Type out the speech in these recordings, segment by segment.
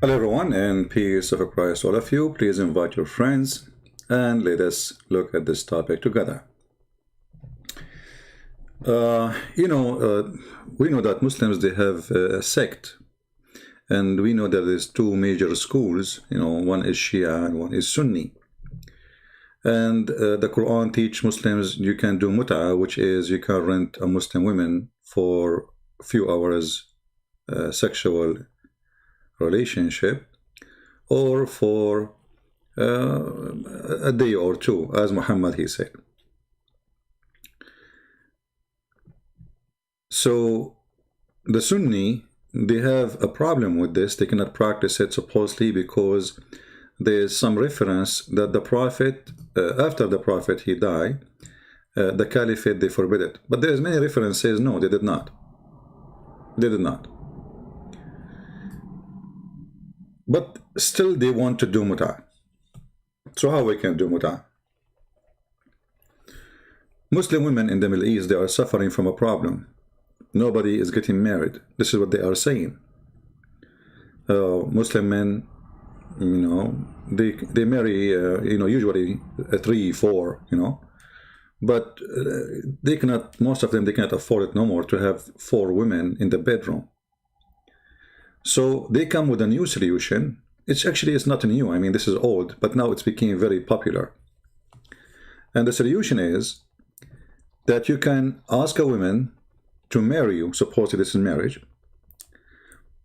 Hello, everyone, and peace of Christ, all of you. Please invite your friends and let us look at this topic together. Uh, you know, uh, we know that Muslims they have a sect, and we know that there's two major schools. One is Shia and one is Sunni. And the Quran teach Muslims you can do Mutta, which is you can rent a Muslim woman for a few hours sexual relationship, or for a day or two, as Muhammad he said. So the Sunni, they have a problem with this. They cannot practice it supposedly because there's some reference that the Prophet, after the Prophet he died, the Caliphate they forbid it. But there's many references, no, they did not. They did not. But still they want to do Muta. So how we can do Muta? Muslim women in the Middle East, they are suffering from a problem. Nobody is getting married. This is what they are saying. Muslim men, they marry, usually 3, 4, but they cannot. Most of them they cannot afford it no more to have 4 women in the bedroom. So they come with a new solution. It's not new. I mean, this is old, but now it's became very popular. And the solution is that you can ask a woman to marry you. Supposedly this is marriage,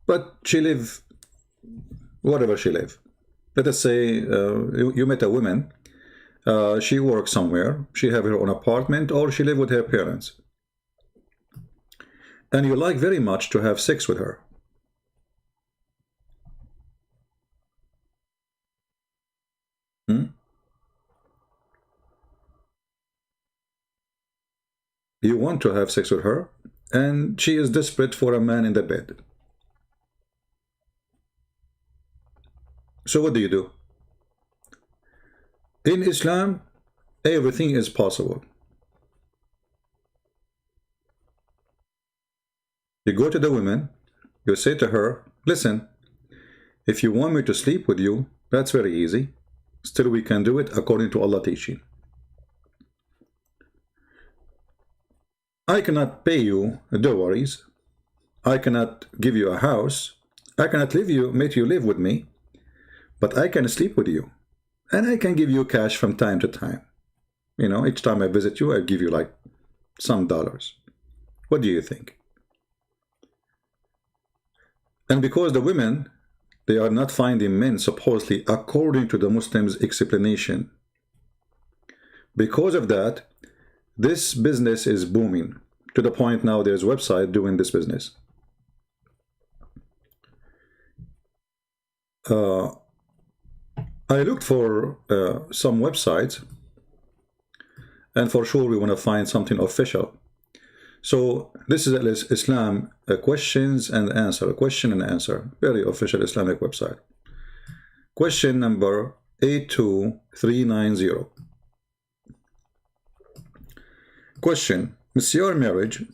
but she live whatever she live. Let us say you met a woman. She works somewhere. She have her own apartment, or she live with her parents, and you like very much to have sex with her. You want to have sex with her, and she is desperate for a man in the bed. So what do you do? In Islam, everything is possible. You go to the woman, you say to her, listen, if you want me to sleep with you, that's very easy. Still, we can do it according to Allah teaching. I cannot pay you dowaries. I cannot give you a house. I cannot make you live with me, but I can sleep with you. And I can give you cash from time to time. Each time I visit you, I give you like some dollars. What do you think? And because the women, they are not finding men supposedly according to the Muslims' explanation. Because of that, this business is booming to the point now there's a website doing this business. I looked for some websites, and for sure we want to find something official. So this is Islam questions and answer, question and answer, very official Islamic website. Question number 82390. Question: Misyar marriage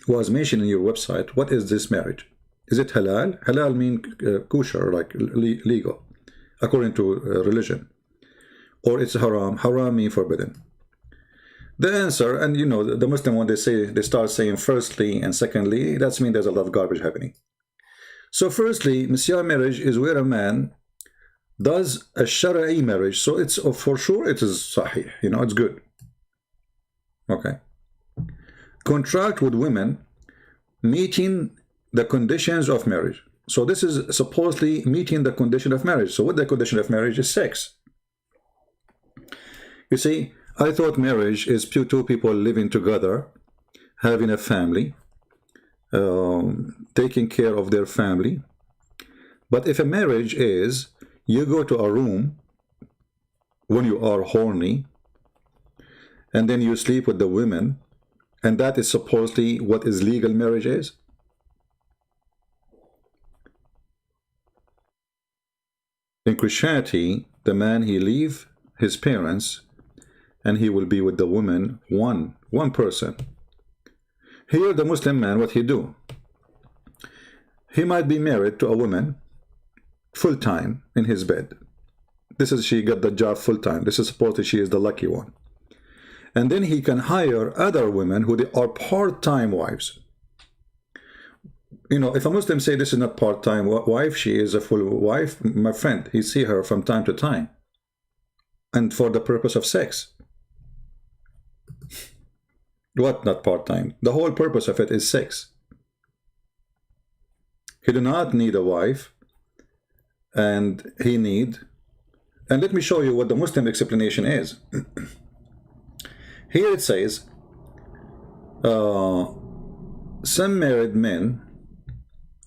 was mentioned in your website. What is this marriage? Is it halal? Halal mean kosher, like legal, according to religion. Or it's haram. Haram mean forbidden. The answer, and the Muslim one, they start saying firstly and secondly. That means there's a lot of garbage happening. So firstly, Misyar marriage is where a man does a shara'i marriage. So it's for sure it is sahih. It's good. Okay. Contract with women meeting the conditions of marriage. So this is supposedly meeting the condition of marriage. So what the condition of marriage is sex. You see, I thought marriage is two people living together, having a family, taking care of their family. But if a marriage is you go to a room when you are horny, and then you sleep with the women, and that is supposedly what is legal marriage is. In Christianity, the man, he leave his parents and he will be with the woman, one person. Here the Muslim man, what he do? he might be married to a woman full-time in his bed. This is, she got the job full-time. This is supposedly she is the lucky one. And then he can hire other women who they are part-time wives. You know, if a Muslim say this is not part-time wife, she is a full wife, my friend, he see her from time to time. And for the purpose of sex. What, not part-time? The whole purpose of it is sex. He do not need a wife, and he need, and let me show you what the Muslim explanation is. Here it says, some married men,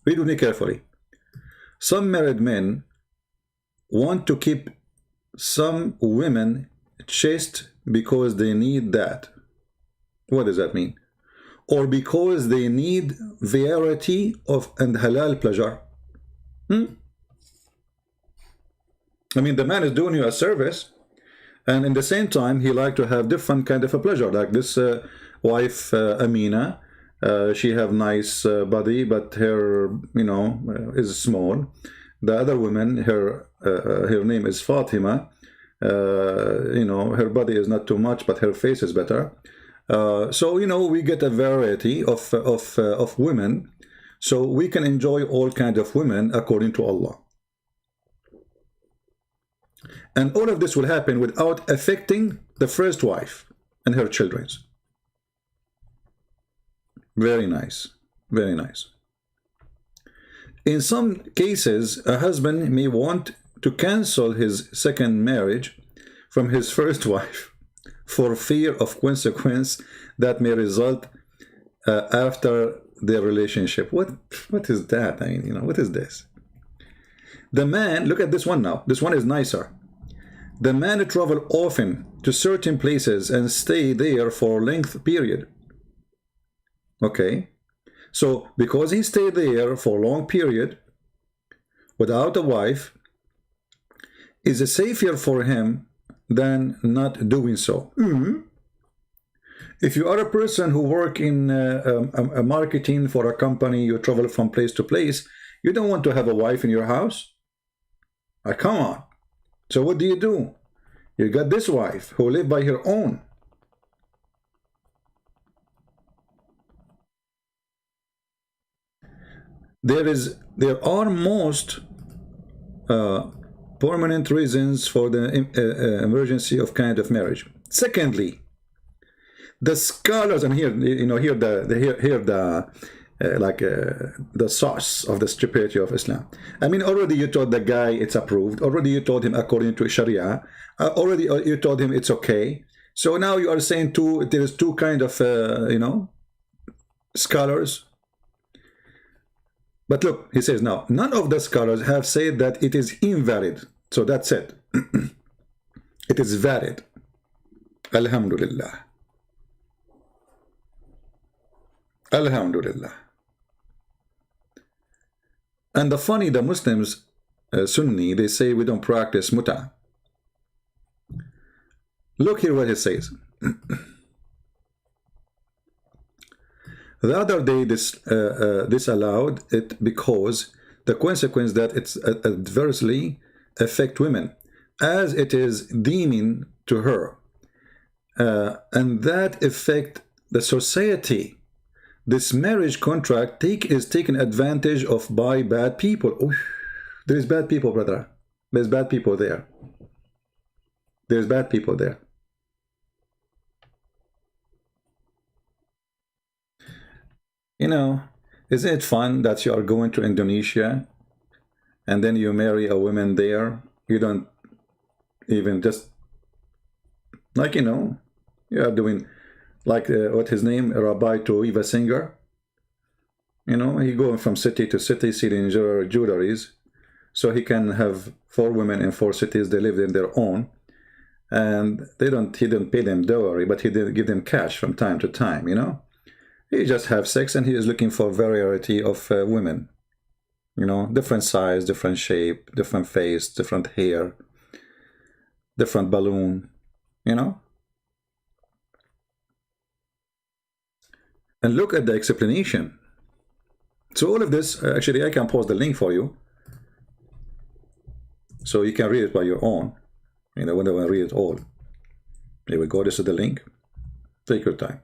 read with me carefully, some married men want to keep some women chaste because they need that. What does that mean? Or because they need variety of and halal pleasure. I mean, the man is doing you a service, and in the same time, he like to have different kind of a pleasure. Like this wife, Amina, she have nice body, but her, you know, is small. The other woman, her name is Fatima. You know, her body is not too much, but her face is better. So, you know, we get a variety of women, so we can enjoy all kinds of women according to Allah. And all of this will happen without affecting the first wife and her children. Very nice. Very nice. In some cases, a husband may want to cancel his second marriage from his first wife for fear of consequence that may result after their relationship. What is that? I mean, you know, what is this? The man, look at this one now. This one is nicer. The man travel often to certain places and stay there for a length period. Okay. So because he stayed there for a long period without a wife, is it safer for him than not doing so? If you are a person who work in a marketing for a company, you travel from place to place, you don't want to have a wife in your house. Come on. So what do? You got this wife who live by her own. There are most permanent reasons for the emergency of kind of marriage. Secondly, the scholars, and here, you know, the source of the stupidity of Islam. I mean, already you told the guy it's approved. Already you told him according to Sharia. Already you told him it's okay. So now you are saying there is two kind of, you know, scholars. But look, he says now, none of the scholars have said that it is invalid. So that's it. It is valid. Alhamdulillah. Alhamdulillah. And the Muslims, Sunni, they say we don't practice Mutta. Look here what it says. The other day, this allowed it because the consequence that it's adversely affect women, as it is deeming to her, and that affect the society. This marriage contract is taken advantage of by bad people. Oof, there is bad people, brother. There's bad people there. There's bad people there. You know, isn't it fun that you are going to Indonesia and then you marry a woman there? You don't even just, like, you know, you are doing, like, what his name, Rabbi to Eva Singer. You know, he going from city to city selling jewelries, so he can have 4 women in 4 cities. They live in their own, and he didn't pay them dowry, but he did give them cash from time to time, you know. He just have sex, and he is looking for variety of women. You know, different size, different shape, different face, different hair, different balloon, you know. And look at the explanation. So all of this, actually, I can post the link for you, so you can read it by your own. You know, when I read it all. Here we go. This is the link. Take your time.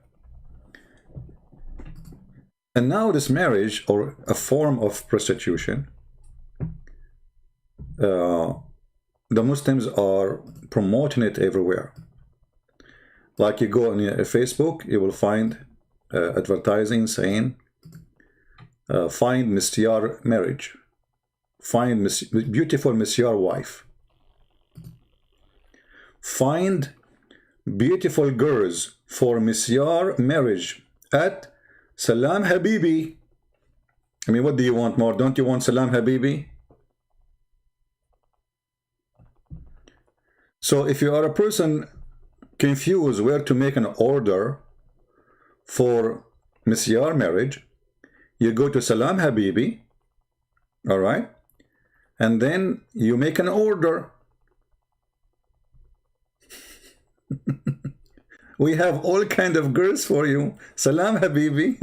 And now this marriage, or a form of prostitution, the Muslims are promoting it everywhere. Like you go on Facebook, you will find advertising saying, find Misyar marriage. Find beautiful Misyar wife. Find beautiful girls for Misyar marriage at Salam Habibi. I mean, what do you want more? Don't you want Salam Habibi? So if you are a person confused where to make an order for Misyar marriage, you go to Salam Habibi, all right? And then you make an order. We have all kind of girls for you. Salam Habibi.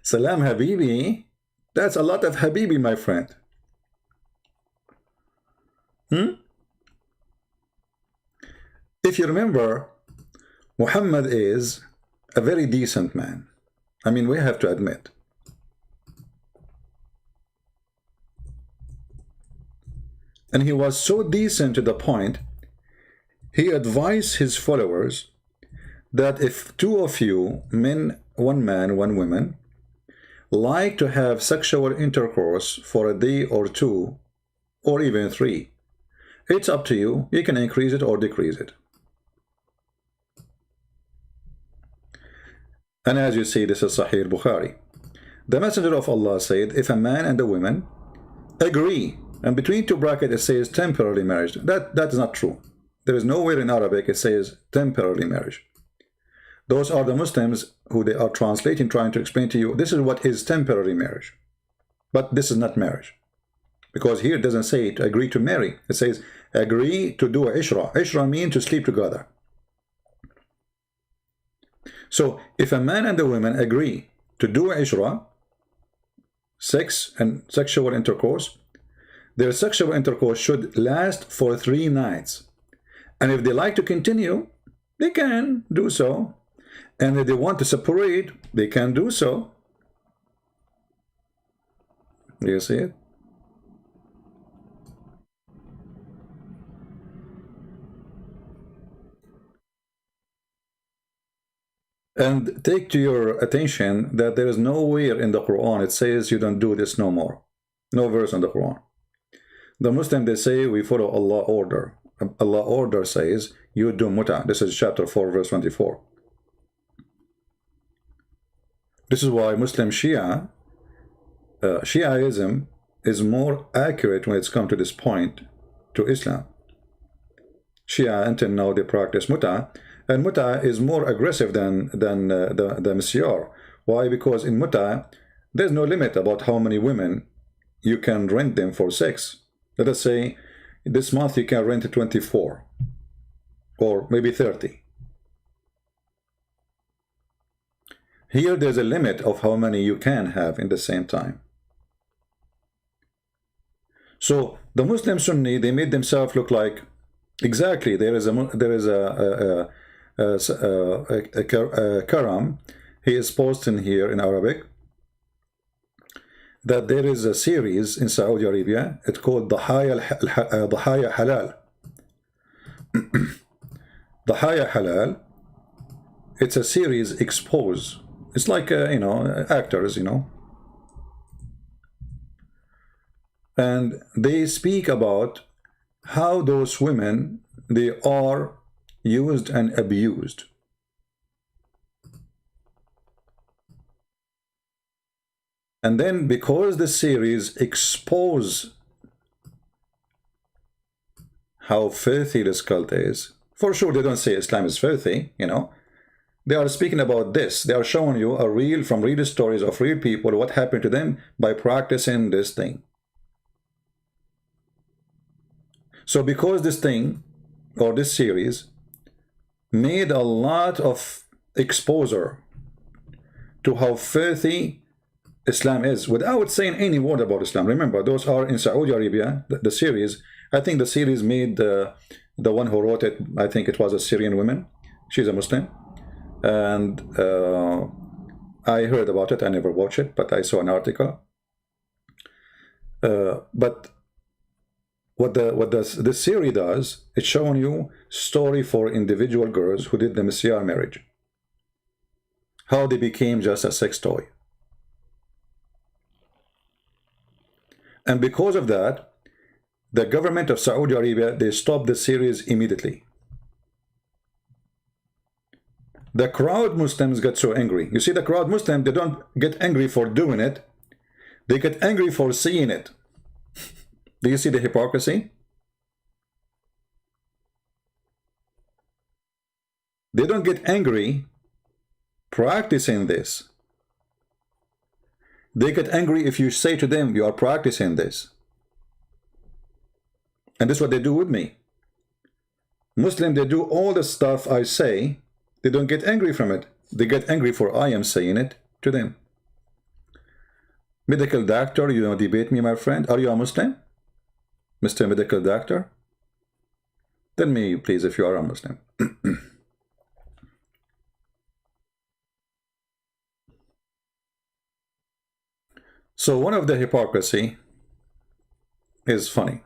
Salam Habibi. That's a lot of Habibi, my friend. If you remember, Muhammad is a very decent man. I mean, we have to admit. And he was so decent to the point, he advised his followers that if two of you, men, one man, one woman, like to have sexual intercourse for a day or two, or even 3, it's up to you. You can increase it or decrease it. And as you see, this is Sahih Bukhari. The Messenger of Allah said, if a man and a woman agree, and between 2 brackets it says temporary marriage. That is not true. There is nowhere in Arabic it says temporary marriage. Those are the Muslims who they are translating, trying to explain to you, this is what is temporary marriage. But this is not marriage. Because here it doesn't say to agree to marry. It says agree to do ishra. Ishra means to sleep together. So if a man and a woman agree to do ishra, sex and sexual intercourse, their sexual intercourse should last for 3 nights. And if they like to continue, they can do so. And if they want to separate, they can do so. Do you see it? And take to your attention that there is nowhere in the Quran it says you don't do this no more. No verse in the Quran. The Muslim, they say we follow Allah order. Allah order says you do Mutta. This is chapter 4 verse 24. This is why Muslim Shiaism is more accurate when it's come to this point to Islam. Shia until now they practice Mutta, and Mutta is more aggressive than the Misyar. Why? Because in Mutta there's no limit about how many women you can rent them for sex. Let us say this month you can rent 24 or maybe 30. Here there's a limit of how many you can have in the same time. So the Muslim Sunni, they made themselves look like exactly there is a karam. He is posting here in Arabic that there is a series in Saudi Arabia. It's called Dahaya Halal. Dahaya Halal. It's a series expose. It's like you know, actors, you know, and they speak about how those women, they are used and abused. And then because the series expose how filthy this cult is, for sure they don't say Islam is filthy, you know. They are speaking about this. They are showing you from real stories of real people, what happened to them by practicing this thing. So because this thing, or this series, made a lot of exposure to how filthy Islam is without saying any word about Islam. Remember, those are in Saudi Arabia, the series. I think the series made the one who wrote it, I think it was a Syrian woman. She's a Muslim. And I heard about it. I never watched it, but I saw an article. But what the series does, it's showing you story for individual girls who did the Misyar marriage. How they became just a sex toy. And because of that, the government of Saudi Arabia, they stopped the series immediately. The crowd Muslims got so angry. You see, the crowd Muslims, they don't get angry for doing it. They get angry for seeing it. Do you see the hypocrisy? They don't get angry practicing this. They get angry if you say to them, you are practicing this. And this is what they do with me. Muslims, they do all the stuff I say. They don't get angry from it. They get angry for I am saying it to them. Medical doctor, you don't debate me, my friend. Are you a Muslim? Mr. Medical Doctor? Tell me, please, if you are a Muslim. So one of the hypocrisy is funny.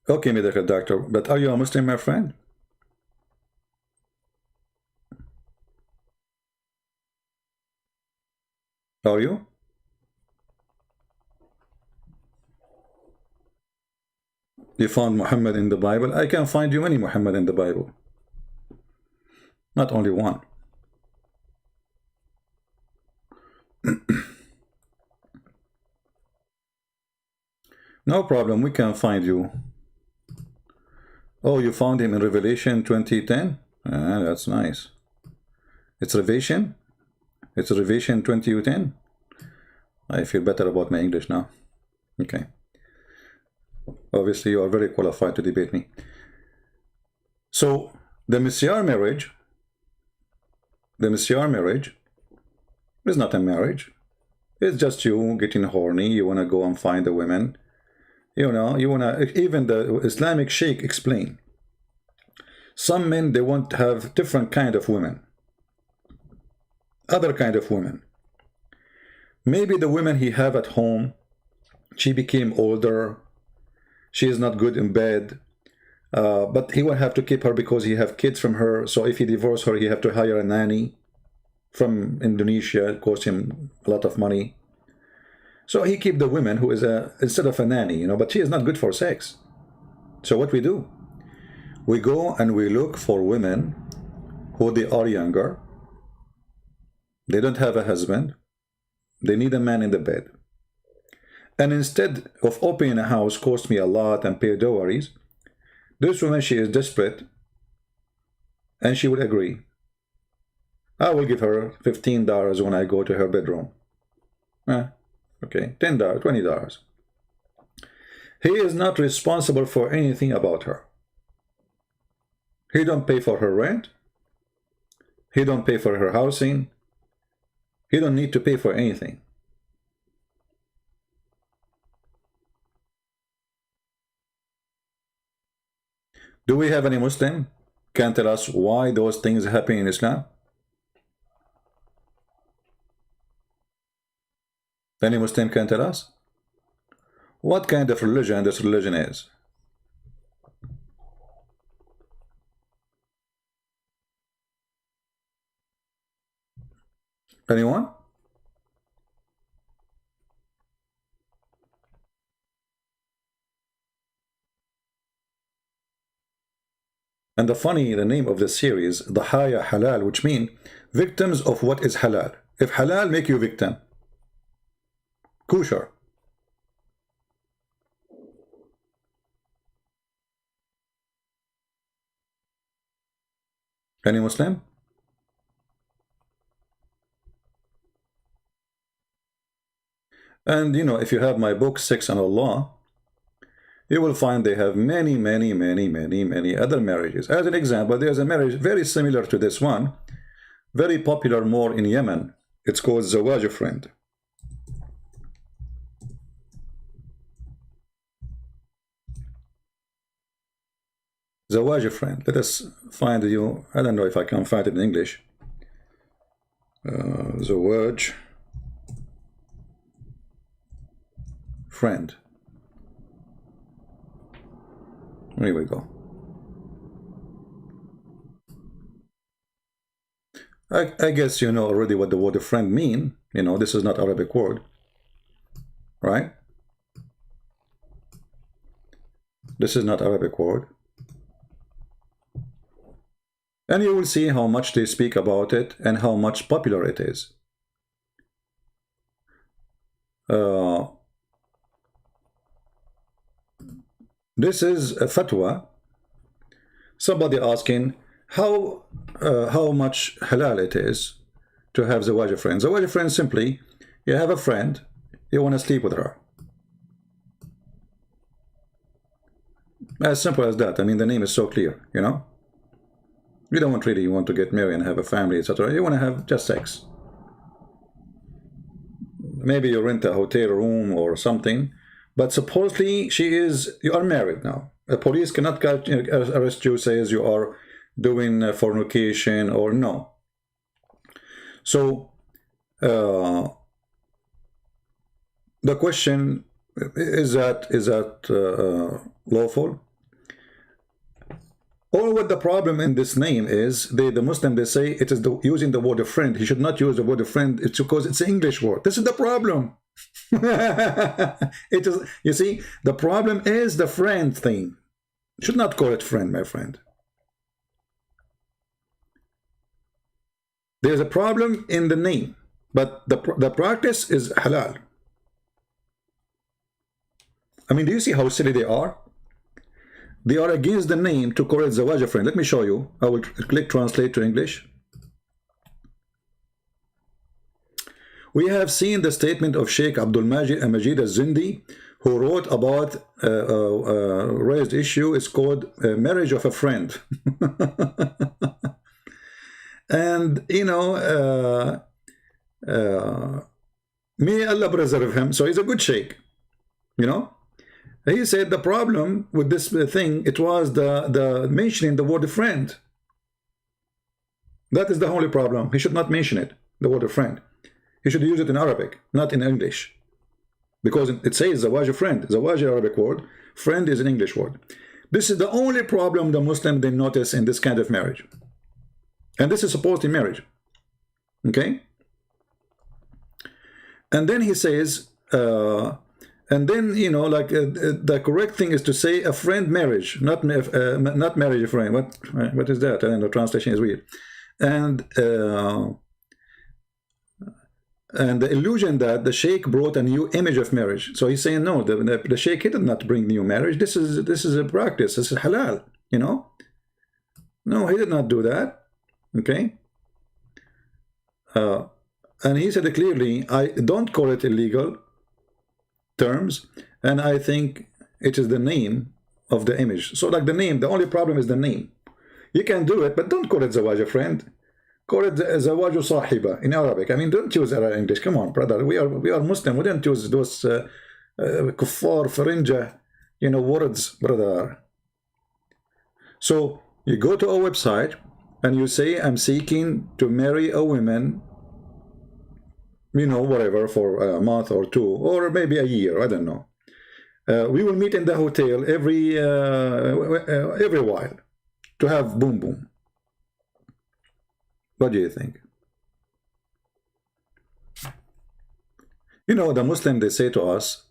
Okay, Medical Doctor, but are you a Muslim, my friend? Are you? You found Muhammad in the Bible? I can find you many Muhammad in the Bible. Not only one. No problem, we can find you. Oh, you found him in Revelation 20:10? Ah, that's nice. It's Revelation? It's Revelation 20:10? I feel better about my English now. Okay. Obviously, you are very qualified to debate me. So, the Misyar marriage is not a marriage. It's just you getting horny. You want to go and find the women. You know, you want to, even the Islamic Sheikh explain. Some men, they want to have different kind of women. Other kind of women. Maybe the women he have at home, she became older. She is not good in bed. But he will have to keep her because he have kids from her. So if he divorce her, he have to hire a nanny from Indonesia. It costs him a lot of money. So he keep the women who is instead of a nanny, you know, but she is not good for sex. So what we do? We go and we look for women who they are younger. They don't have a husband. They need a man in the bed. And instead of opening a house, cost me a lot and pay dowries, this woman, she is desperate, and she would agree. I will give her $15 when I go to her bedroom. Okay, $10, $20. He is not responsible for anything about her. He don't pay for her rent. He don't pay for her housing. He don't need to pay for anything. Do we have any Muslim can tell us why those things happen in Islam? Any Muslim can tell us? What kind of religion this religion is? Anyone? And the name of the series, Dahaya Halal, which means victims of what is halal. If halal make you victim, kosher. Any Muslim? And you know, if you have my book, Sex and Allah, you will find they have many other marriages. As an example, there's a marriage very similar to this one, very popular more in Yemen. It's called Zawaj Friend. Zawaj Friend. Let us find you. I don't know if I can find it in English. Zawaj Friend. Here we go. I guess you know already what the word friend mean. You know, this is not Arabic word, right? This is not Arabic word. And you will see how much they speak about it and how much popular it is. This is a fatwa. Somebody asking how much halal it is to have zawaj friend. Zawaj friend, simply, you have a friend, you want to sleep with her. As simple as that. I mean, the name is so clear, you know. You don't really want to get married and have a family, etc. You want to have just sex. Maybe you rent a hotel room or something, but supposedly you are married now. The police cannot arrest you, says you are doing fornication or no. So the question is that lawful? Or what the problem in this name is, the Muslim, they say it is using the word friend. He should not use the word friend. It's because it's an English word. This is the problem. It is. You see, the problem is the friend thing. You should not call it friend, my friend. There's a problem in the name, but the practice is halal. I mean, do you see how silly they are? They are against the name to call it zawaj friend. Let me show you. I will click translate to English. We have seen the statement of Sheikh Abdul Majid al-Zindi, who wrote about raised issue. It's called marriage of a friend. And you know, may Allah preserve him. So he's a good sheikh, you know. He said the problem with this thing, it was the mentioning the word friend. That is the only problem. He should not mention it, the word friend. He should use it in Arabic, not in English. Because it says zawaj friend. Zawaj is an Arabic word. Friend is an English word. This is the only problem the Muslim they notice in this kind of marriage. And this is supposed in marriage. Okay? And then he says, and then, you know, like the correct thing is to say a friend marriage, not marriage a friend. What is that? I don't know, translation is weird. And the illusion that the sheikh brought a new image of marriage. So he's saying, no, the sheikh did not bring new marriage. This is a practice. This is halal, you know. No, he did not do that. Okay. And he said clearly, I don't call it illegal terms, and I think it is the name of the image. So like the name, the only problem is the name. You can do it, but don't call it zawaj friend. Call it zawaj sahiba in Arabic. I mean, don't use English. Come on, brother. We are Muslim. We don't use those kuffar, farinja, you know, words, brother. So you go to a website and you say, I'm seeking to marry a woman, you know, whatever, for a month or two, or maybe a year, I don't know. We will meet in the hotel every while to have boom boom. What do you think? You know, the Muslim, they say to us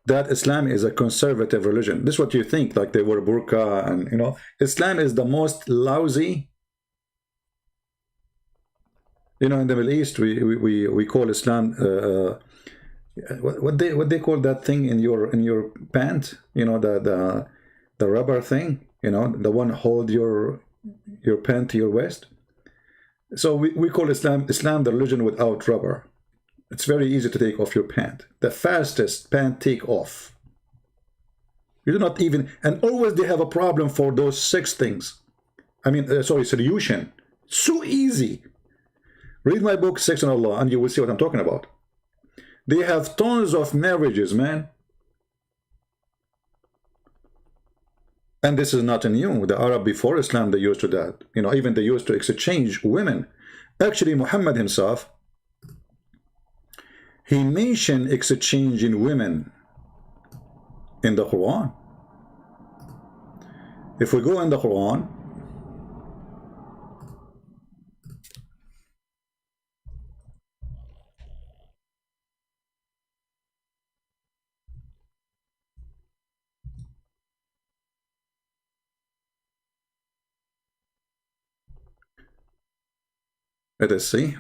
that Islam is a conservative religion. This is what you think, like they wear burqa, and you know, Islam is the most lousy. You know, in the Middle East, we call Islam what they call that thing in your pant. You know, the rubber thing. You know, the one hold your pant to your waist. So we call Islam the religion without rubber. It's very easy to take off your pant. The fastest pant take off. You do not even, and always they have a problem for those 6 things. I mean, sorry, solution. So easy. Read my book, Sex and Allah, and you will see what I'm talking about. They have tons of marriages, man. And this is not new. The Arab before Islam, they used to that. You know, even they used to exchange women. Actually, Muhammad himself, he mentioned exchanging women in the Quran. If we go in the Quran, let us see.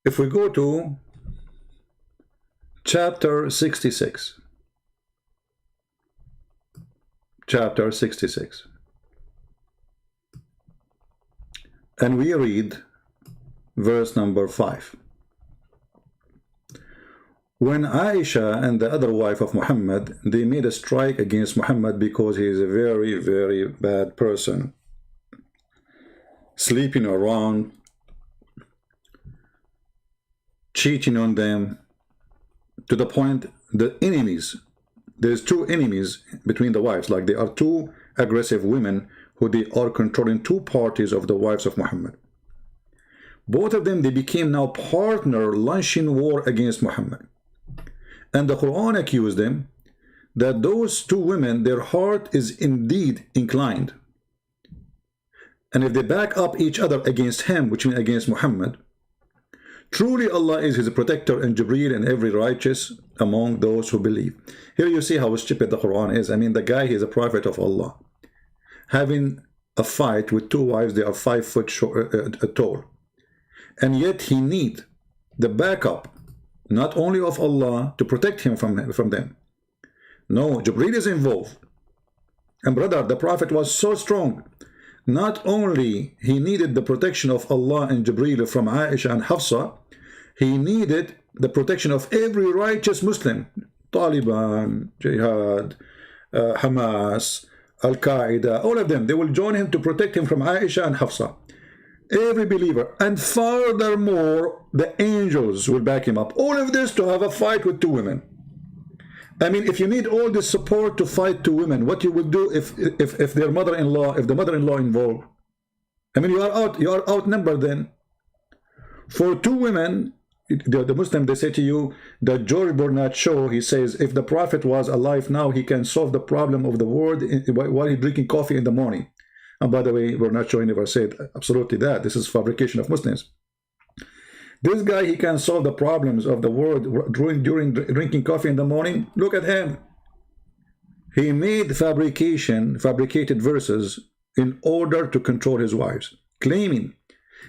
If we go to chapter 66, chapter 66, and we read verse number 5. When Aisha and the other wife of Muhammad, they made a strike against Muhammad because he is a very, very bad person, sleeping around, cheating on them, to the point the enemies, there's 2 enemies between the wives, like there are 2 aggressive women who they are controlling 2 parties of the wives of Muhammad. Both of them, they became now partner launching war against Muhammad. And the Quran accused them that those 2 women, their heart is indeed inclined. And if they back up each other against him, which means against Muhammad, truly Allah is his protector and Jibreel and every righteous among those who believe. Here you see how stupid the Quran is. I mean, the guy, he is a prophet of Allah, having a fight with 2 wives, they are 5 foot tall. And yet he need the backup, not only of Allah, to protect him from them. No, Jibreel is involved. And brother, the prophet was so strong. Not only he needed the protection of Allah and Jibreel from Aisha and Hafsa, he needed the protection of every righteous Muslim. Taliban, Jihad, Hamas, Al-Qaeda, all of them, they will join him to protect him from Aisha and Hafsa. Every believer. And furthermore, the angels will back him up. All of this to have a fight with 2 women. I mean, if you need all this support to fight 2 women, what you will do if their mother-in-law, if the mother-in-law involved? I mean, you are outnumbered then. For 2 women, the Muslim, they say to you, the George Bernard Shaw, he says, if the prophet was alive now, he can solve the problem of the world while he's drinking coffee in the morning. And by the way, Bernard Shaw never said absolutely that. This is fabrication of Muslims. This guy, he can solve the problems of the world during drinking coffee in the morning. Look at him. He made fabricated verses in order to control his wives, claiming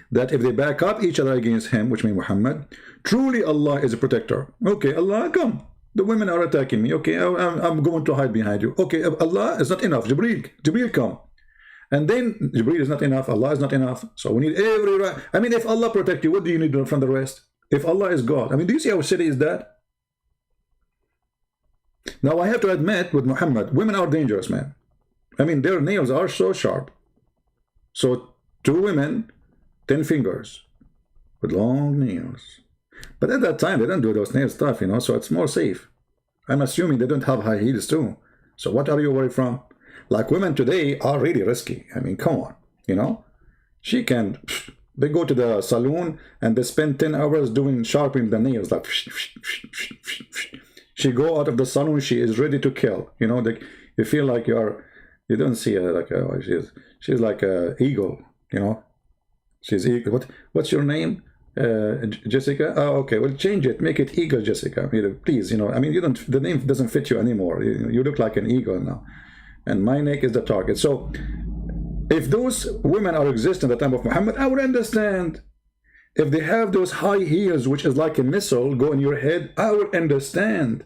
that if they back up each other against him, which means Muhammad, truly Allah is a protector. Okay, Allah, come. The women are attacking me. Okay, I'm going to hide behind you. Okay, Allah is not enough. Jibreel, come. And then Jibreel is not enough, Allah is not enough. So we need every right. I mean, if Allah protect you, what do you need from the rest? If Allah is God. I mean, do you see how silly is that? Now, I have to admit, with Muhammad, women are dangerous, man. I mean, their nails are so sharp. So 2 women, 10 fingers, with long nails. But at that time, they don't do those nail stuff, you know, so it's more safe. I'm assuming they don't have high heels too. So what are you worried from? Like, women today are really risky. I mean, come on, you know. They go to the saloon and they spend 10 hours doing sharpening the nails. Like, she go out of the salon, she is ready to kill. You know, you feel like you don't see her like she's like a eagle. You know, she's eagle. What's your name? Jessica. Oh, okay. Well, change it. Make it Eagle Jessica. Please. You know, I mean, the name doesn't fit you anymore. You look like an eagle now. And my neck is the target. So If those women are existing at the time of Muhammad, I would understand. If they have those high heels, which is like a missile, go in your head, I would understand.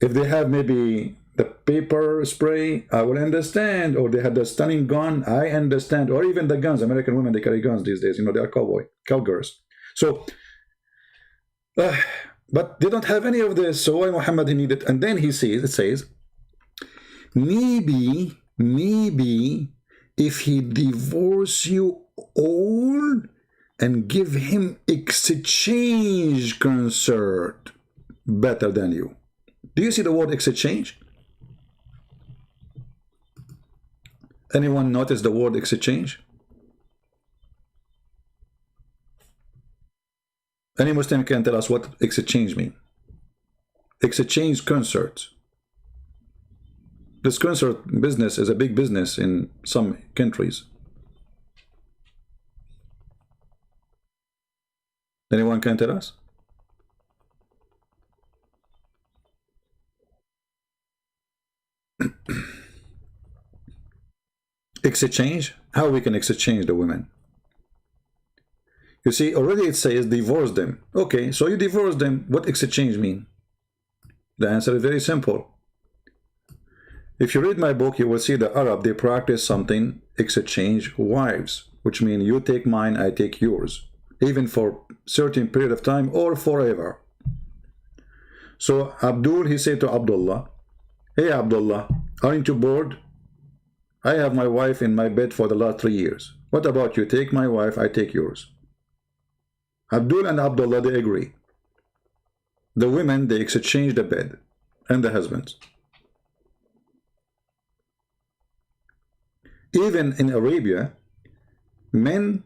If they have maybe the paper spray, I would understand. Or they had the stunning gun, I understand. Or even the guns. American women, they carry guns these days. You know, they are cowgirls. So, but they don't have any of this. So why Muhammad he needed? And then he says, it says, maybe if he divorce you all and give him exchange concert better than you. Do you see the word exchange? Anyone notice the word exchange? Any Muslim can tell us what exchange means. Exchange concerts. This concert business is a big business in some countries. Anyone can tell us? Exchange? How we can exchange the women? You see, already it says divorce them. Okay, so you divorce them. What exchange mean? The answer is very simple. If you read my book, you will see the Arab, they practice something, exchange wives, which means you take mine, I take yours, even for certain period of time or forever. So Abdul, he said to Abdullah, hey Abdullah, aren't you bored? I have my wife in my bed for the last 3 years. What about you? Take my wife, I take yours. Abdul and Abdullah, they agree. The women, they exchange the bed and the husbands. Even in Arabia, men,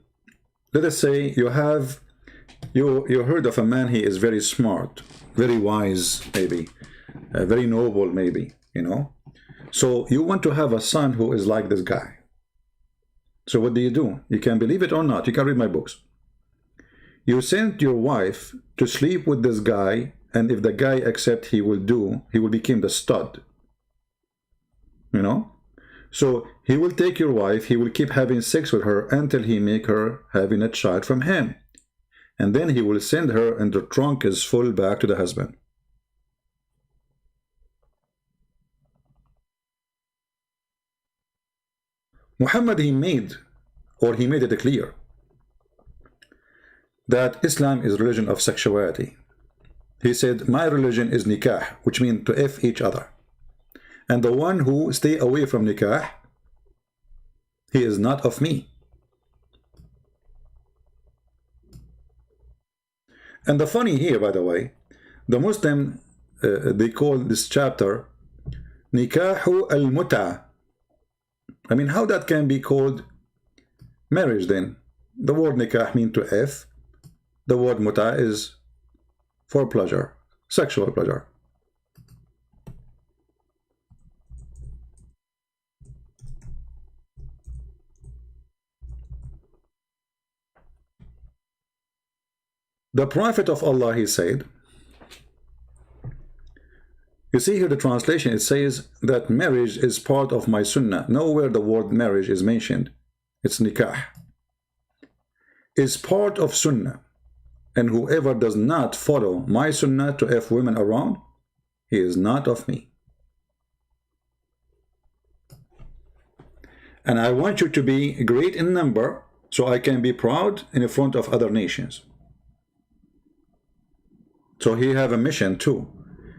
let us say you heard of a man, he is very smart, very wise, maybe, very noble, maybe, you know. So you want to have a son who is like this guy. So what do? You can believe it or not. You can read my books. You send your wife to sleep with this guy, and if the guy accepts, he will become the stud. You know? So he will take your wife, he will keep having sex with her until he make her having a child from him. And then he will send her, and the trunk is full, back to the husband. Muhammad, he made it clear that Islam is a religion of sexuality. He said, my religion is nikah, which means to F each other. And the one who stay away from nikah, he is not of me. And the funny here, by the way, the Muslim, they call this chapter Nikahu al-Mutta. I mean, how that can be called marriage then? The word nikah means to F. The word muta is for pleasure, sexual pleasure. The Prophet of Allah, he said, you see here the translation, it says that marriage is part of my sunnah. Nowhere the word marriage is mentioned. It's nikah. It's part of sunnah. And whoever does not follow my sunnah to F women around, he is not of me. And I want you to be great in number so I can be proud in front of other nations. So he have a mission too.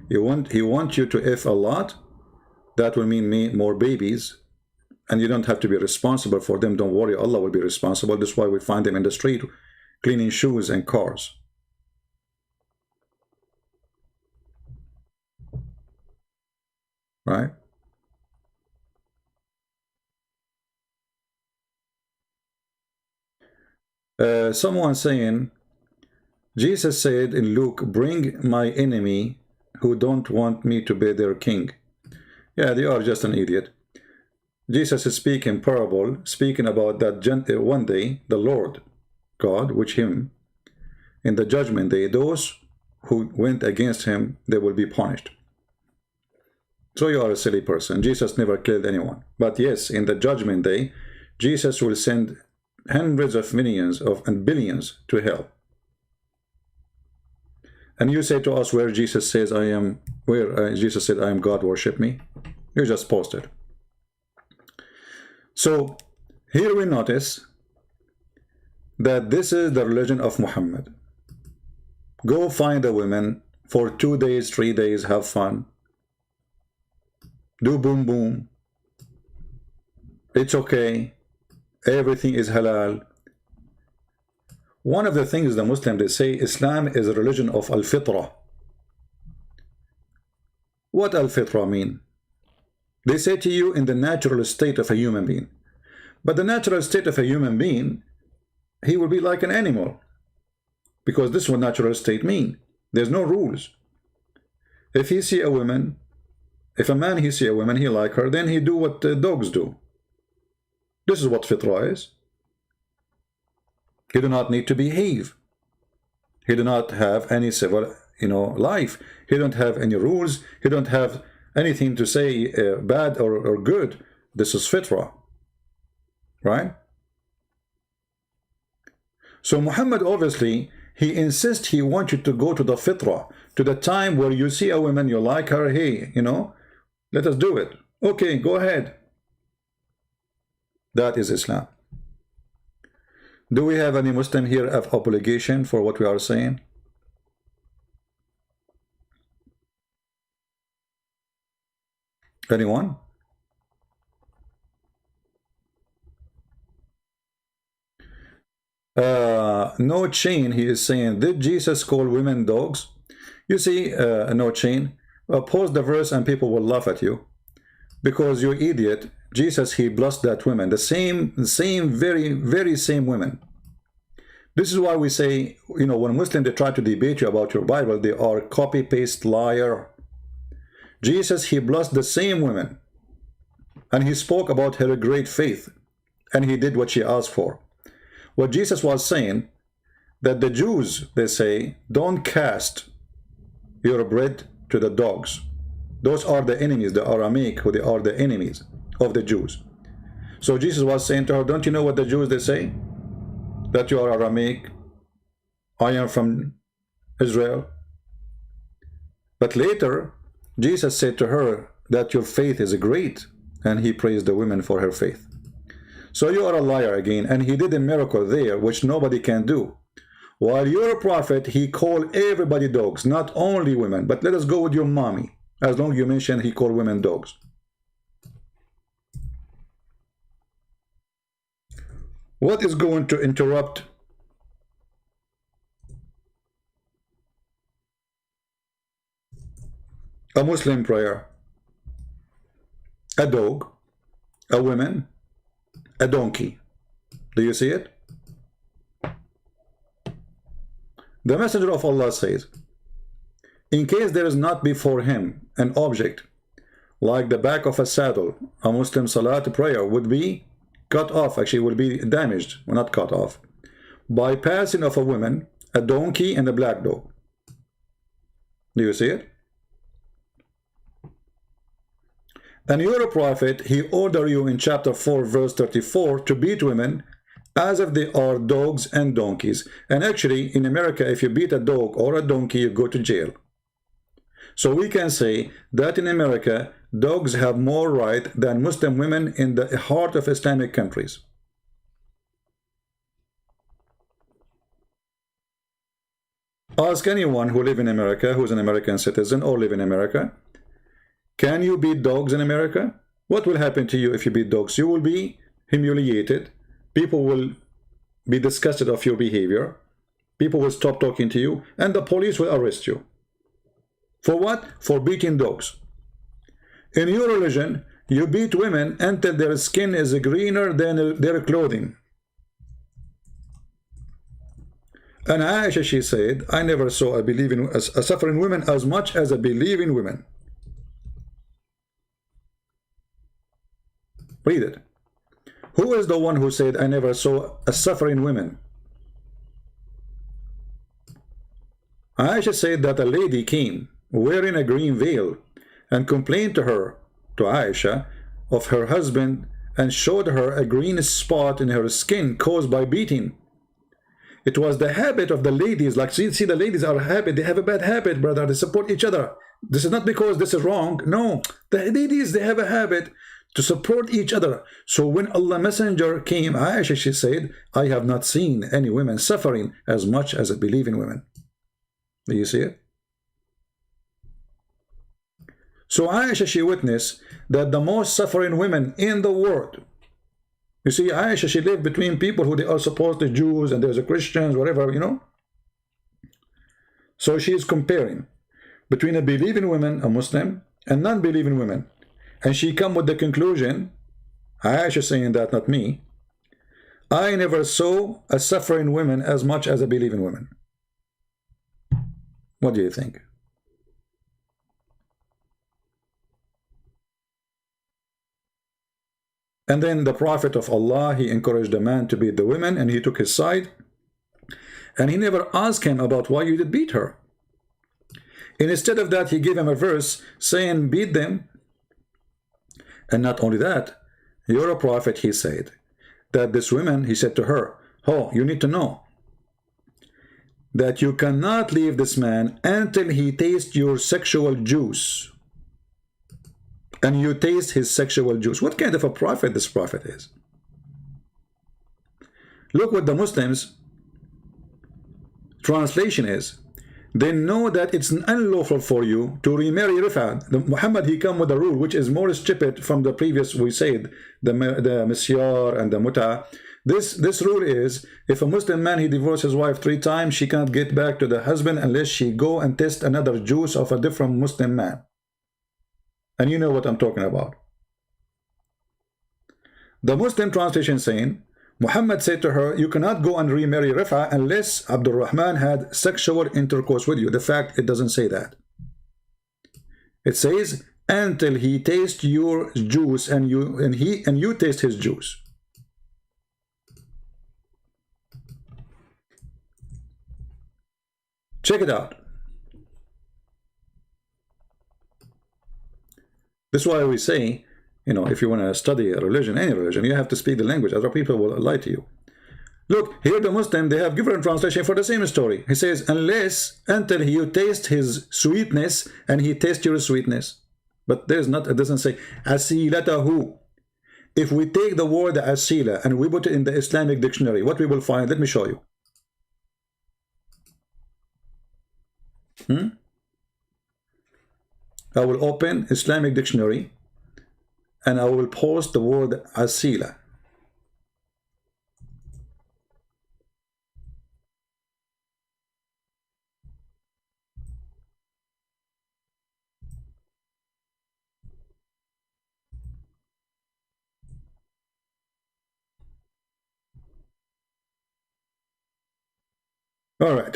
He want you to F a lot. That will mean more babies. And you don't have to be responsible for them. Don't worry, Allah will be responsible. That's why we find them in the street cleaning shoes and cars. Right? Someone saying, Jesus said in Luke, bring my enemy who don't want me to be their king. Yeah, they are just an idiot. Jesus is speaking parable, speaking about that one day, the Lord God, which him, in the judgment day, those who went against him, they will be punished. So you are a silly person. Jesus never killed anyone. But yes, in the judgment day, Jesus will send hundreds of millions and billions to hell. And you say to us where Jesus says I am, where Jesus said I am God, worship me. You just posted. So here we notice that this is the religion of Muhammad. Go find a woman for 2 days, 3 days, have fun. Do boom boom. It's okay. Everything is halal. One of the things the Muslims, they say Islam is a religion of al-fitra. What al-fitra mean? They say to you in the natural state of a human being. But the natural state of a human being, he will be like an animal. Because this is what natural state mean. There's no rules. If he see a woman, if a man he see a woman, he like her, then he do what dogs do. This is what fitra is. He do not need to behave. He do not have any civil, life. He don't have any rules. He don't have anything to say bad or good. This is fitra, right? So Muhammad, obviously, he insists, he wants you to go to the fitra, to the time where you see a woman, you like her, hey, let us do it. Okay, go ahead. That is Islam. Do we have any Muslim here of obligation for what we are saying? Anyone? No Chain, he is saying, did Jesus call women dogs? You see, No Chain, post the verse and people will laugh at you. Because you idiot, Jesus, he blessed that woman, the same, very, very same women. This is why we say, when Muslims, they try to debate you about your Bible, they are copy-paste liar. Jesus, he blessed the same women. And he spoke about her great faith. And he did what she asked for. What Jesus was saying, that the Jews, they say, don't cast your bread to the dogs. Those are the enemies, the Aramaic, who they are the enemies of the Jews. So Jesus was saying to her, don't you know what the Jews, they say? That you are Aramaic. I am from Israel. But later, Jesus said to her that your faith is great. And he praised the women for her faith. So you are a liar again. And he did a miracle there, which nobody can do. While you're a prophet, he called everybody dogs, not only women. But let us go with your mommy. As long as you mention he called women dogs. What is going to interrupt a Muslim prayer? A dog, a woman, a donkey. Do you see it? The Messenger of Allah says, in case there is not before him an object like the back of a saddle, a Muslim salat prayer would be cut off, actually would be damaged, well, not cut off, by passing of a woman, a donkey, and a black dog. Do you see it? And you're a prophet, he ordered you in chapter 4, verse 34, to beat women as if they are dogs and donkeys. And actually, in America, if you beat a dog or a donkey, you go to jail. So we can say that in America, dogs have more right than Muslim women in the heart of Islamic countries. Ask anyone who lives in America, who's an American citizen or live in America, can you beat dogs in America? What will happen to you if you beat dogs? You will be humiliated. People will be disgusted of your behavior. People will stop talking to you, and the police will arrest you. For what? For beating dogs. In your religion, you beat women until their skin is greener than their clothing. And Aisha, she said, I never saw a suffering woman as much as a believing woman. Read it. Who is the one who said, I never saw a suffering woman? Aisha said that a lady came wearing a green veil, and complained to her, to Aisha, of her husband, and showed her a green spot in her skin caused by beating. It was the habit of the ladies, like see the ladies are habit, they have a bad habit, brother, they support each other. This is not because this is wrong, no, the ladies, they have a habit to support each other. So when Allah Messenger came, Aisha, she said, I have not seen any women suffering as much as believing women. Do you see it? So Aisha, she witnessed that the most suffering women in the world, you see, Aisha, she lived between people who they are supposed to Jews and there's a Christians, whatever, you know. So she is comparing between a believing woman, a Muslim, and non-believing women. And she come with the conclusion, Aisha saying that, not me, I never saw a suffering woman as much as a believing woman. What do you think? And then the Prophet of Allah, he encouraged the man to beat the women, and he took his side. And he never asked him about why you did beat her. And instead of that, he gave him a verse saying, beat them. And not only that, you're a prophet, he said, that this woman, he said to her, oh, you need to know that you cannot leave this man until he tastes your sexual juice. And you taste his sexual juice. What kind of a prophet this prophet is? Look what the Muslims translation is. They know that it's unlawful for you to remarry Rif'a. Muhammad, he come with a rule which is more stupid from the previous, we said, the Misyar and the Mutta. This rule is, if a Muslim man, he divorced his wife 3 times, she can't get back to the husband unless she go and test another juice of a different Muslim man. And you know what I'm talking about. The Muslim translation saying, Muhammad said to her, you cannot go and remarry Rif'a unless Abdul Rahman had sexual intercourse with you. The fact, it doesn't say that. It says, until he tastes your juice and you taste his juice. Check it out. This is why we say, you know, if you want to study a religion, any religion, you have to speak the language. Other people will lie to you. Look, here the Muslim, they have different translation for the same story. He says, until you taste his sweetness and he tastes your sweetness. But there's not, it doesn't say, asilatahu. If we take the word asila and we put it in the Islamic dictionary, what we will find, let me show you. I will open Islamic dictionary and I will post the word asila. All right,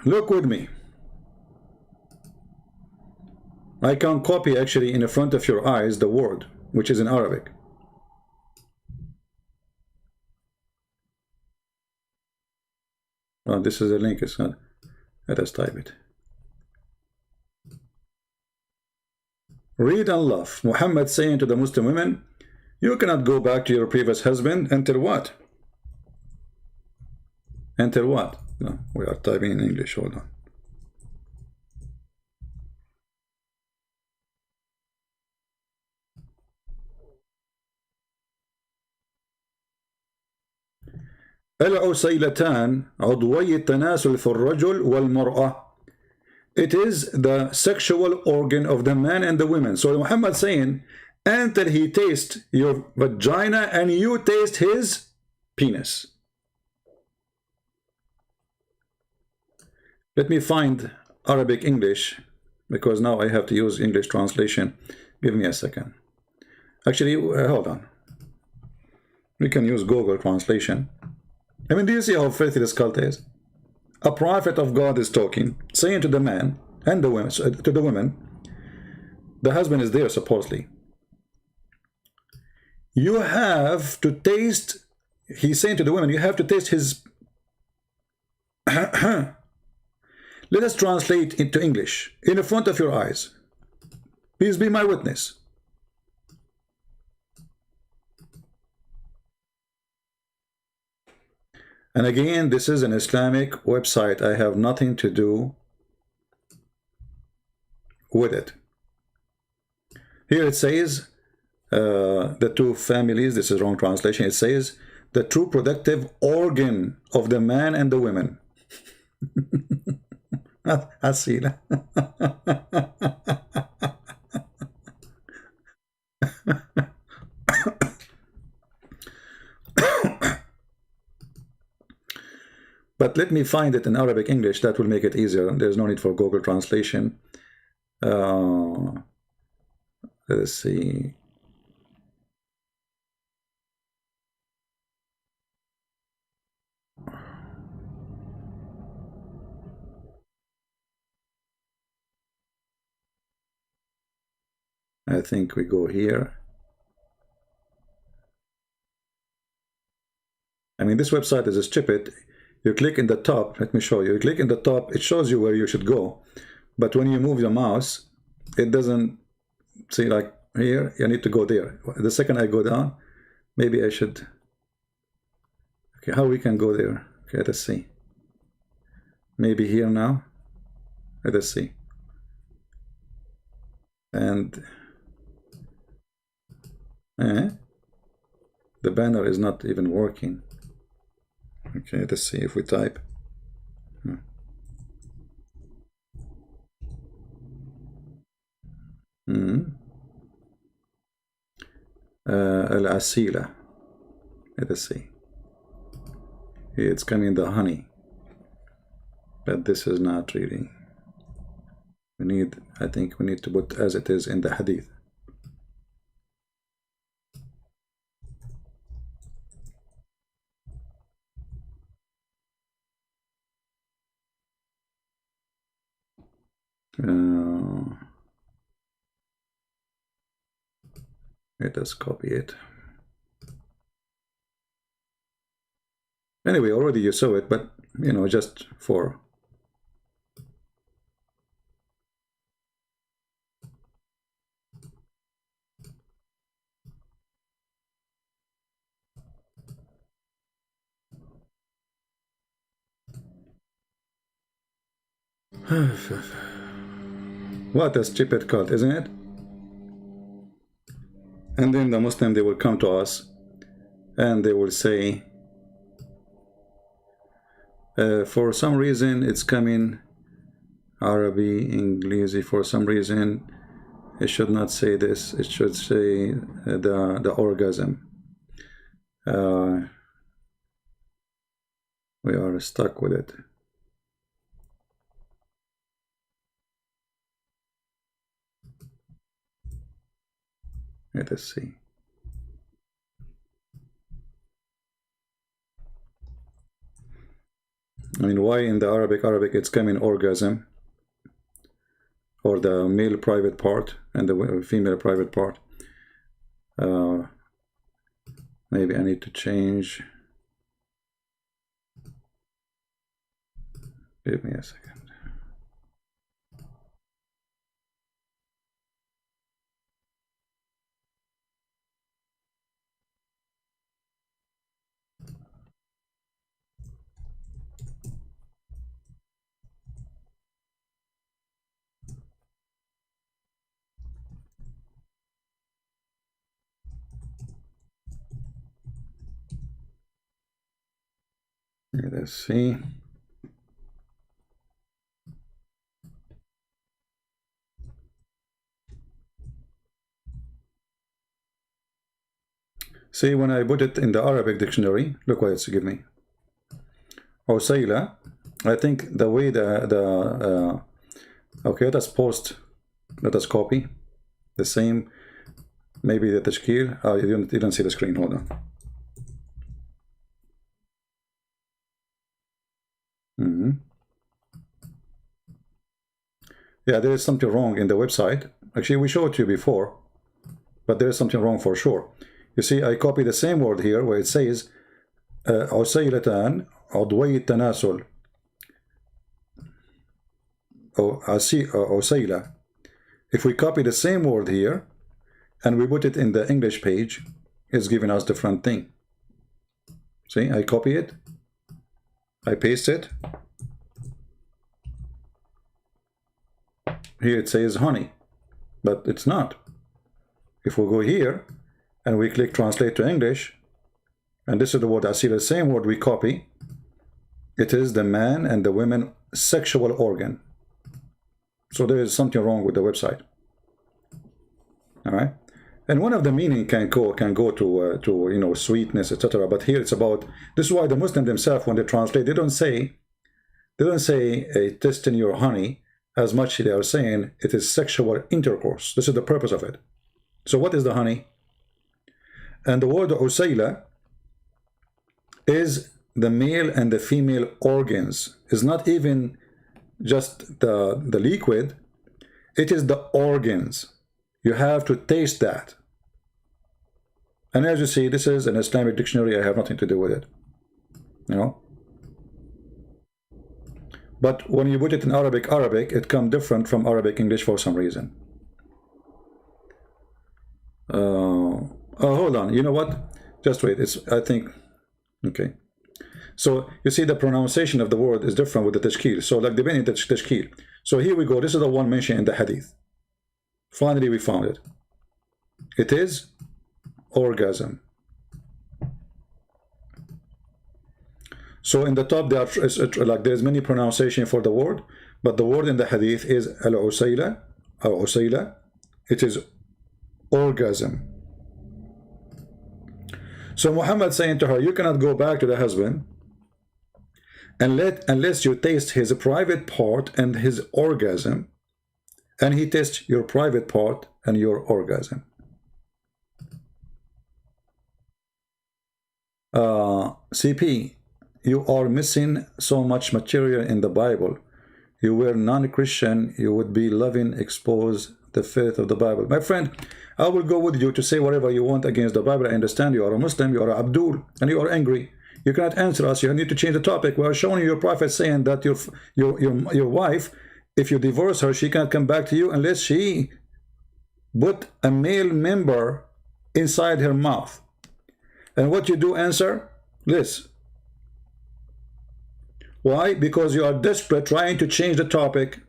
look with me. I can copy actually in the front of your eyes the word, which is in Arabic. Oh, this is a link, it's not. Let us type it. Read and laugh. Muhammad saying to the Muslim women, you cannot go back to your previous husband until what? Until what? No, we are typing in English, hold on. العسيلتان عضوي التناسل في الرجل والمرأة. It is the sexual organ of the man and the women. So Muhammad saying, until he tastes your vagina and you taste his penis. Let me find Arabic English, because now I have to use English translation. Give me a second. Actually, hold on. We can use Google translation. I mean, do you see how filthy this cult is? A prophet of God is talking, saying to the man and the women, to the women, the husband is there supposedly. You have to taste, he's saying to the women, you have to taste his. Let us translate into English in the front of your eyes. Please be my witness. And again, this is an Islamic website. I have nothing to do with it. Here it says the two families. This is wrong translation. It says the true productive organ of the man and the women. Asila. But let me find it in Arabic English. That will make it easier. There's no need for Google translation. Let's see. I think we go here. I mean, this website is stupid. You click in the top. Let me show you. You click in the top. It shows you where you should go. But when you move the mouse, it doesn't see, like here, you need to go there. The second I go down, maybe I should. Okay, how we can go there? Okay, let's see. Maybe here now. Let us see. And the banner is not even working. Okay, let's see if we type. Al-Asila. Let us see. It's coming the honey. But this is not really. We need, I think we need to put as it is in the hadith. Let us copy it. Anyway, already you saw it, but you know, just for what a stupid cult, isn't it? And then the Muslim, they will come to us and they will say, for some reason it's coming Arabic, English. For some reason it should not say this. It should say the orgasm. We are stuck with it. Let us see. I mean, why in the Arabic it's coming orgasm, or the male private part and the female private part? Maybe I need to change. Give me a second. Let's see. See, when I put it in the Arabic dictionary, look what it's give me. Usayla. I think the way okay, let us post, let us copy the same. Maybe the tashkil. Oh, you don't see the screen. Hold on. Yeah, there is something wrong in the website. Actually, we showed it to you before, but there is something wrong for sure. You see, I copy the same word here where it says عسيلتان عضوي التناسل أو عسيلة If we copy the same word here and we put it in the English page, it's giving us different thing. See, I copy it, I paste it. Here it says honey, but it's not. If we go here and we click translate to English, and this is the word I see, the same word we copy, it is the man and the women sexual organ. So there is something wrong with the website. All right, and one of the meaning can go to you know, sweetness, etc. But here it's about, this is why the Muslim themselves, when they translate, they don't say a test in your honey, as much they are saying it is sexual intercourse. This is the purpose of it. So what is the honey? And the word usayla is the male and the female organs. It's not even just the liquid, it is the organs. You have to taste that. And as you see, this is an Islamic dictionary. I have nothing to do with it, you know. But when you put it in Arabic, it comes different from Arabic English for some reason. Oh, hold on. You know what? Just wait. It's, I think, okay. So you see the pronunciation of the word is different with the tashkil. So like depending on the tashkil. So here we go. This is the one mentioned in the hadith. Finally, we found it. It is orgasm. So in the top there are like there's many pronunciation for the word, but the word in the hadith is al-usayla, al-usayla. It is orgasm. So Muhammad saying to her, you cannot go back to the husband unless you taste his private part and his orgasm, and he tastes your private part and your orgasm. CP, you are missing so much material in the Bible. You were non-Christian, you would be loving, expose the faith of the Bible. My friend, I will go with you to say whatever you want against the Bible. I understand you are a Muslim, you are Abdul, and you are angry. You cannot answer us. You need to change the topic. We are showing you your prophet saying that your wife, if you divorce her, she cannot come back to you unless she put a male member inside her mouth. And what you do, answer this. Why? Because you are desperate trying to change the topic.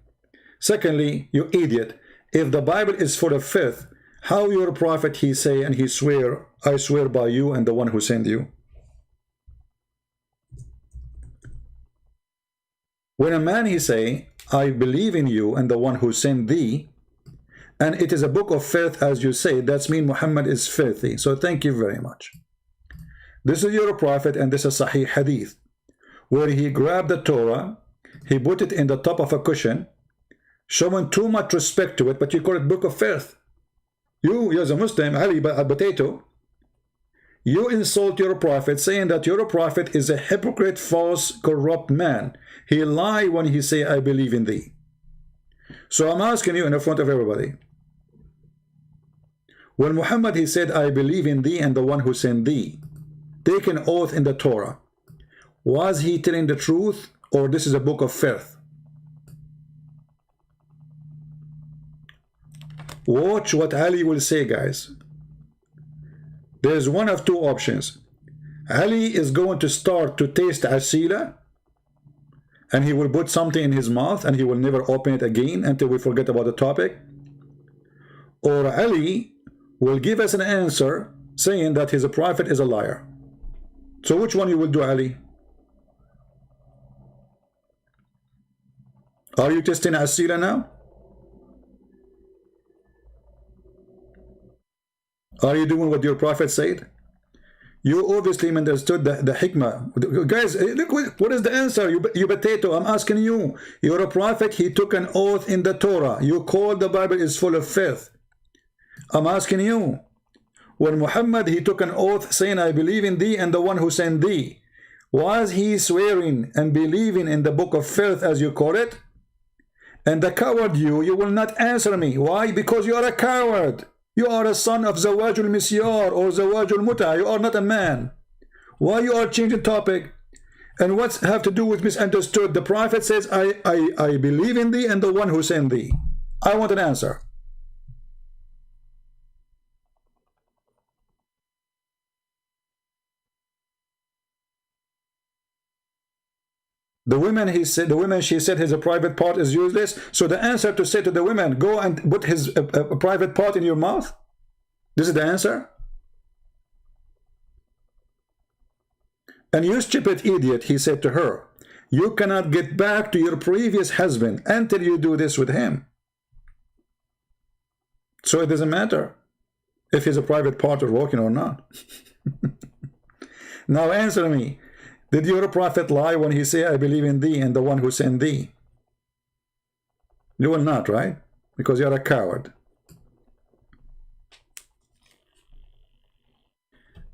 Secondly, you idiot, if the Bible is full of filth, how your prophet he say and he swear, I swear by you and the one who sent you. When a man he say, I believe in you and the one who sent thee, and it is a book of filth as you say, that's mean Muhammad is filthy. So thank you very much. This is your prophet, and this is Sahih Hadith, where he grabbed the Torah, he put it in the top of a cushion, showing too much respect to it, but you call it book of filth. You as a Muslim, Ali a potato, you insult your prophet, saying that your prophet is a hypocrite, false, corrupt man. He lie when he say, I believe in thee. So I'm asking you in the front of everybody, when Muhammad he said, I believe in thee and the one who sent thee, take an oath in the Torah, was he telling the truth, or this is a book of filth? Watch what Ali will say, guys. There's one of two options. Ali is going to start to taste asila, and he will put something in his mouth and he will never open it again until we forget about the topic. Or Ali will give us an answer saying that his prophet is a liar. So which one you will do, Ali? Are you testing asila now? Are you doing what your prophet said? You obviously understood the hikmah. Guys, look, what is the answer? You potato, I'm asking you. You're a prophet, he took an oath in the Torah. You call the Bible is full of filth. I'm asking you. When Muhammad, he took an oath saying, I believe in thee and the one who sent thee, was he swearing and believing in the book of filth as you call it? And the coward you will not answer me. Why? Because you are a coward. You are a son of Zawajul Misyar or Zawajul Mutta. You are not a man. Why you are changing topic? And what's have to do with misunderstood? The prophet says, I believe in thee and the one who sent thee. I want an answer. The women, she said his private part is useless. So the answer to say to the women, go and put his private part in your mouth? This is the answer? And you stupid idiot, he said to her, you cannot get back to your previous husband until you do this with him. So it doesn't matter if he's a private part or walking or not. Now answer me. Did your prophet lie when he said, I believe in thee and the one who sent thee? You will not, right? Because you're a coward.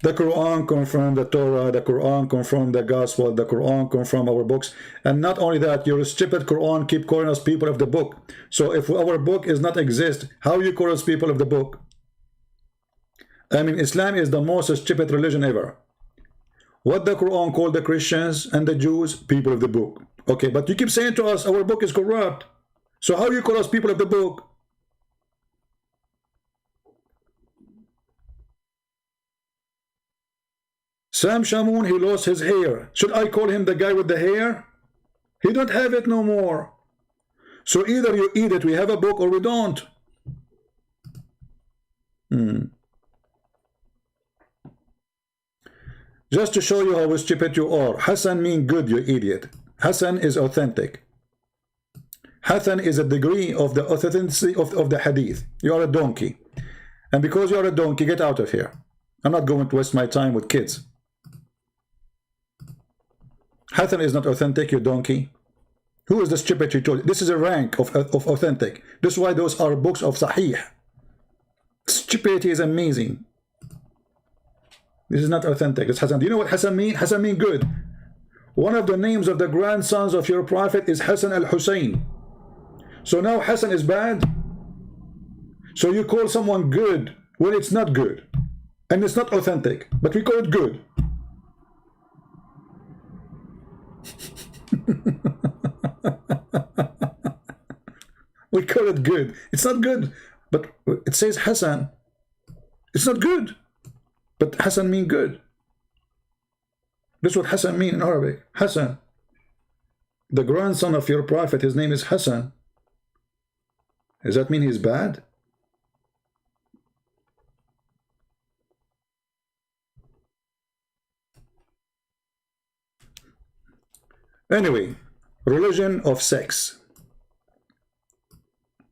The Quran confirmed the Torah, the Quran confirmed the Gospel, the Quran confirmed our books. And not only that, your stupid Quran keep calling us people of the book. So if our book is not exist, how you call us people of the book? I mean, Islam is the most stupid religion ever. What the Quran called the Christians and the Jews, people of the book. Okay, but you keep saying to us, our book is corrupt. So how you call us people of the book? Sam Shamoun, he lost his hair. Should I call him the guy with the hair? He don't have it no more. So either you eat it, we have a book, or we don't. Just to show you how stupid you are, Hassan means good, you idiot. Hassan is authentic. Hassan is a degree of the authenticity of the hadith. You are a donkey. And because you are a donkey, get out of here. I'm not going to waste my time with kids. Hassan is not authentic, you donkey. Who is the stupid you told? This is a rank of authentic. This is why those are books of Sahih. Stupidity is amazing. This is not authentic. It's Hassan. Do you know what Hassan means? Hassan means good. One of the names of the grandsons of your prophet is Hassan al-Hussein. So now Hassan is bad? So you call someone good when it's not good. And it's not authentic. But we call it good. We call it good. It's not good. But it says Hassan. It's not good. But Hassan means good. This is what Hassan means in Arabic. Hassan. The grandson of your prophet, his name is Hassan. Does that mean he's bad? Anyway, religion of sex.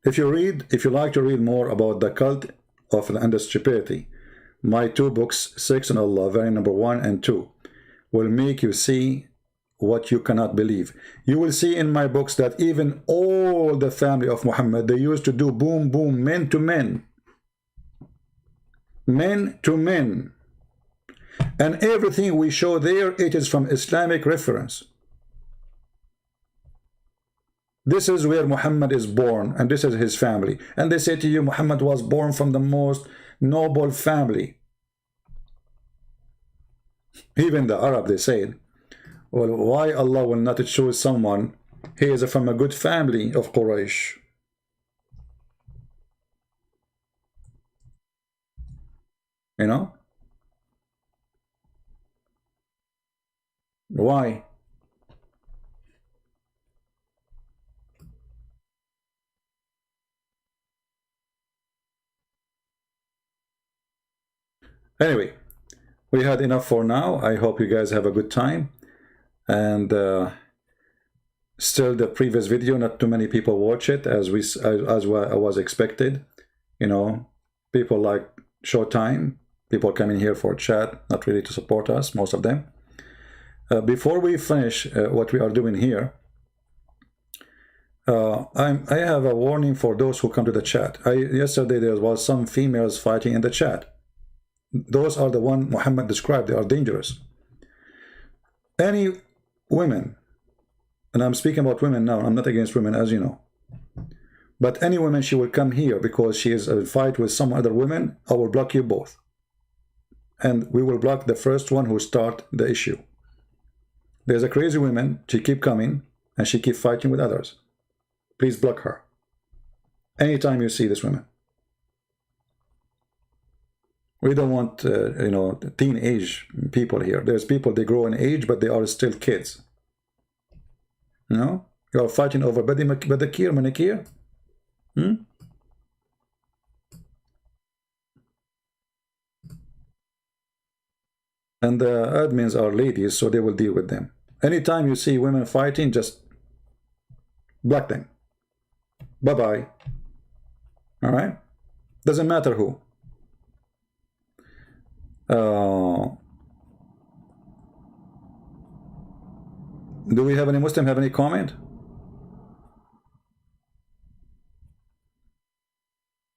If you like to read more about the cult of and the stupidity, my two books, Sex and Allah, variant number 1 and 2, will make you see what you cannot believe. You will see in my books that even all the family of Muhammad, they used to do boom, boom, men to men. Men to men. And everything we show there, it is from Islamic reference. This is where Muhammad is born, and this is his family. And they say to you, Muhammad was born from the most noble family. Even the Arab, they said, well, why Allah will not choose someone? He is from a good family of Quraysh. You know? Why? Anyway, we had enough for now. I hope you guys have a good time. And still the previous video, not too many people watch it as I was expected. You know, people like Showtime, people coming here for chat, not really to support us, most of them. Before we finish what we are doing here, I have a warning for those who come to the chat. Yesterday there was some females fighting in the chat. Those are the one Muhammad described. They are dangerous. Any women, and I'm speaking about women now, I'm not against women, as you know, but any woman, she will come here because she is in a fight with some other women, I will block you both. And we will block the first one who start the issue. There's a crazy woman, she keep coming, and she keep fighting with others. Please block her. Anytime you see this woman. We don't want, you know, teenage people here. There's people, they grow in age, but they are still kids. No? You are fighting over pedicure, manicure? Hmm? And the admins are ladies, so they will deal with them. Anytime you see women fighting, just block them. Bye-bye. All right? Doesn't matter who. Do we have any Muslim have any comment?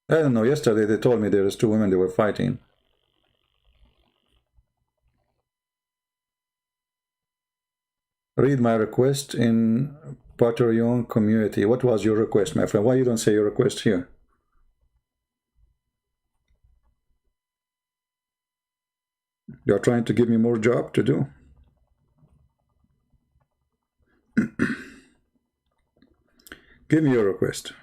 I don't know. Yesterday they told me there was 2 women they were fighting. Read my request in Patreon community. What was your request, my friend? Why you don't say your request here? You're trying to give me more job to do. Give me your request.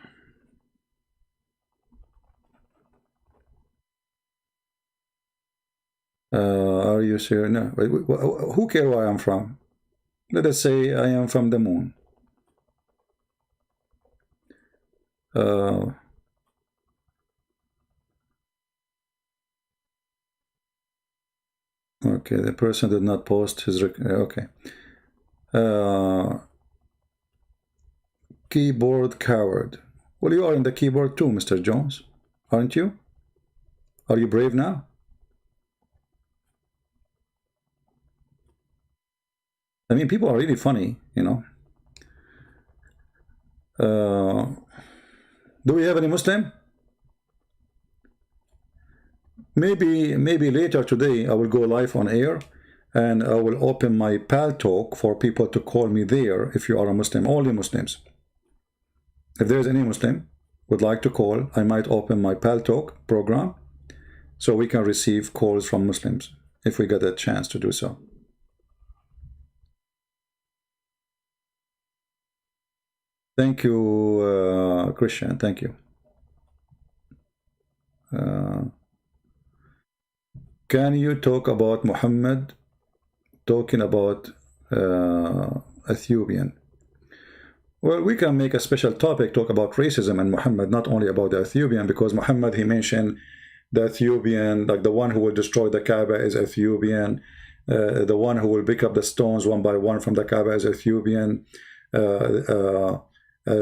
Are you serious? No. Who cares where I'm from? Let us say I am from the moon. Okay, the person did not post his... Okay. Keyboard coward. Well, you are in the keyboard too, Mr. Jones. Aren't you? Are you brave now? I mean, people are really funny, you know. Do we have any Muslim? Maybe later today I will go live on air and I will open my Pal Talk for people to call me there if you are a Muslim, only Muslims. If there's any Muslim would like to call, I might open my Pal Talk program so we can receive calls from Muslims if we get a chance to do so. Thank you, Christian. Thank you. Can you talk about Muhammad talking about Ethiopian? Well, we can make a special topic, talk about racism and Muhammad, not only about the Ethiopian, because Muhammad, he mentioned the Ethiopian, like the one who will destroy the Kaaba is Ethiopian, the one who will pick up the stones one by one from the Kaaba is Ethiopian.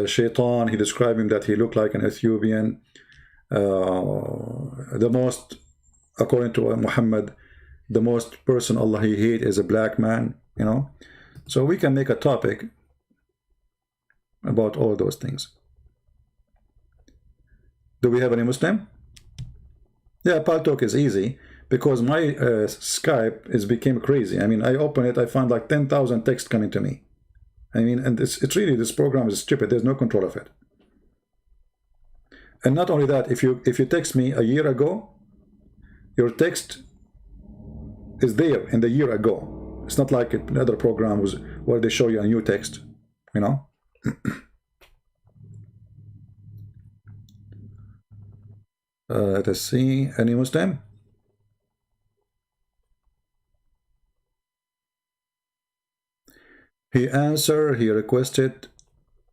Shaitan, he described him that he looked like an Ethiopian. The most, according to Muhammad, the most person Allah he hate is a black man, you know. So we can make a topic about all those things. Do we have any Muslim? Yeah, Pal Talk is easy because my Skype became crazy. I mean, I open it, I find like 10,000 texts coming to me. I mean, and it's really, this program is stupid. There's no control of it. And not only that, if you text me a year ago, your text is there in the year ago. It's not like another program was where they show you a new text, you know. Let us see, any Muslim? He answered, he requested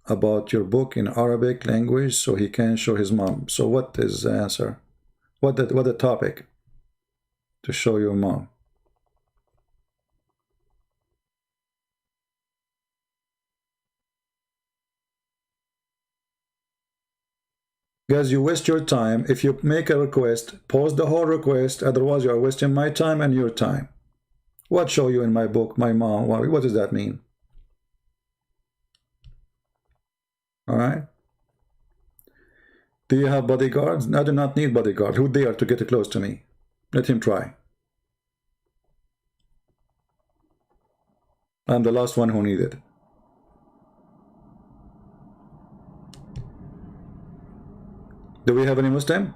about your book in Arabic language so he can show his mom. So what is the answer? What the topic to show your mom? Guys, you waste your time. If you make a request, post the whole request, otherwise you are wasting my time and your time. What show you in my book, my mom? What does that mean? All right. Do you have bodyguards? I do not need bodyguard. Who dare to get close to me? Let him try. I'm the last one who needed it. Do we have any Muslim?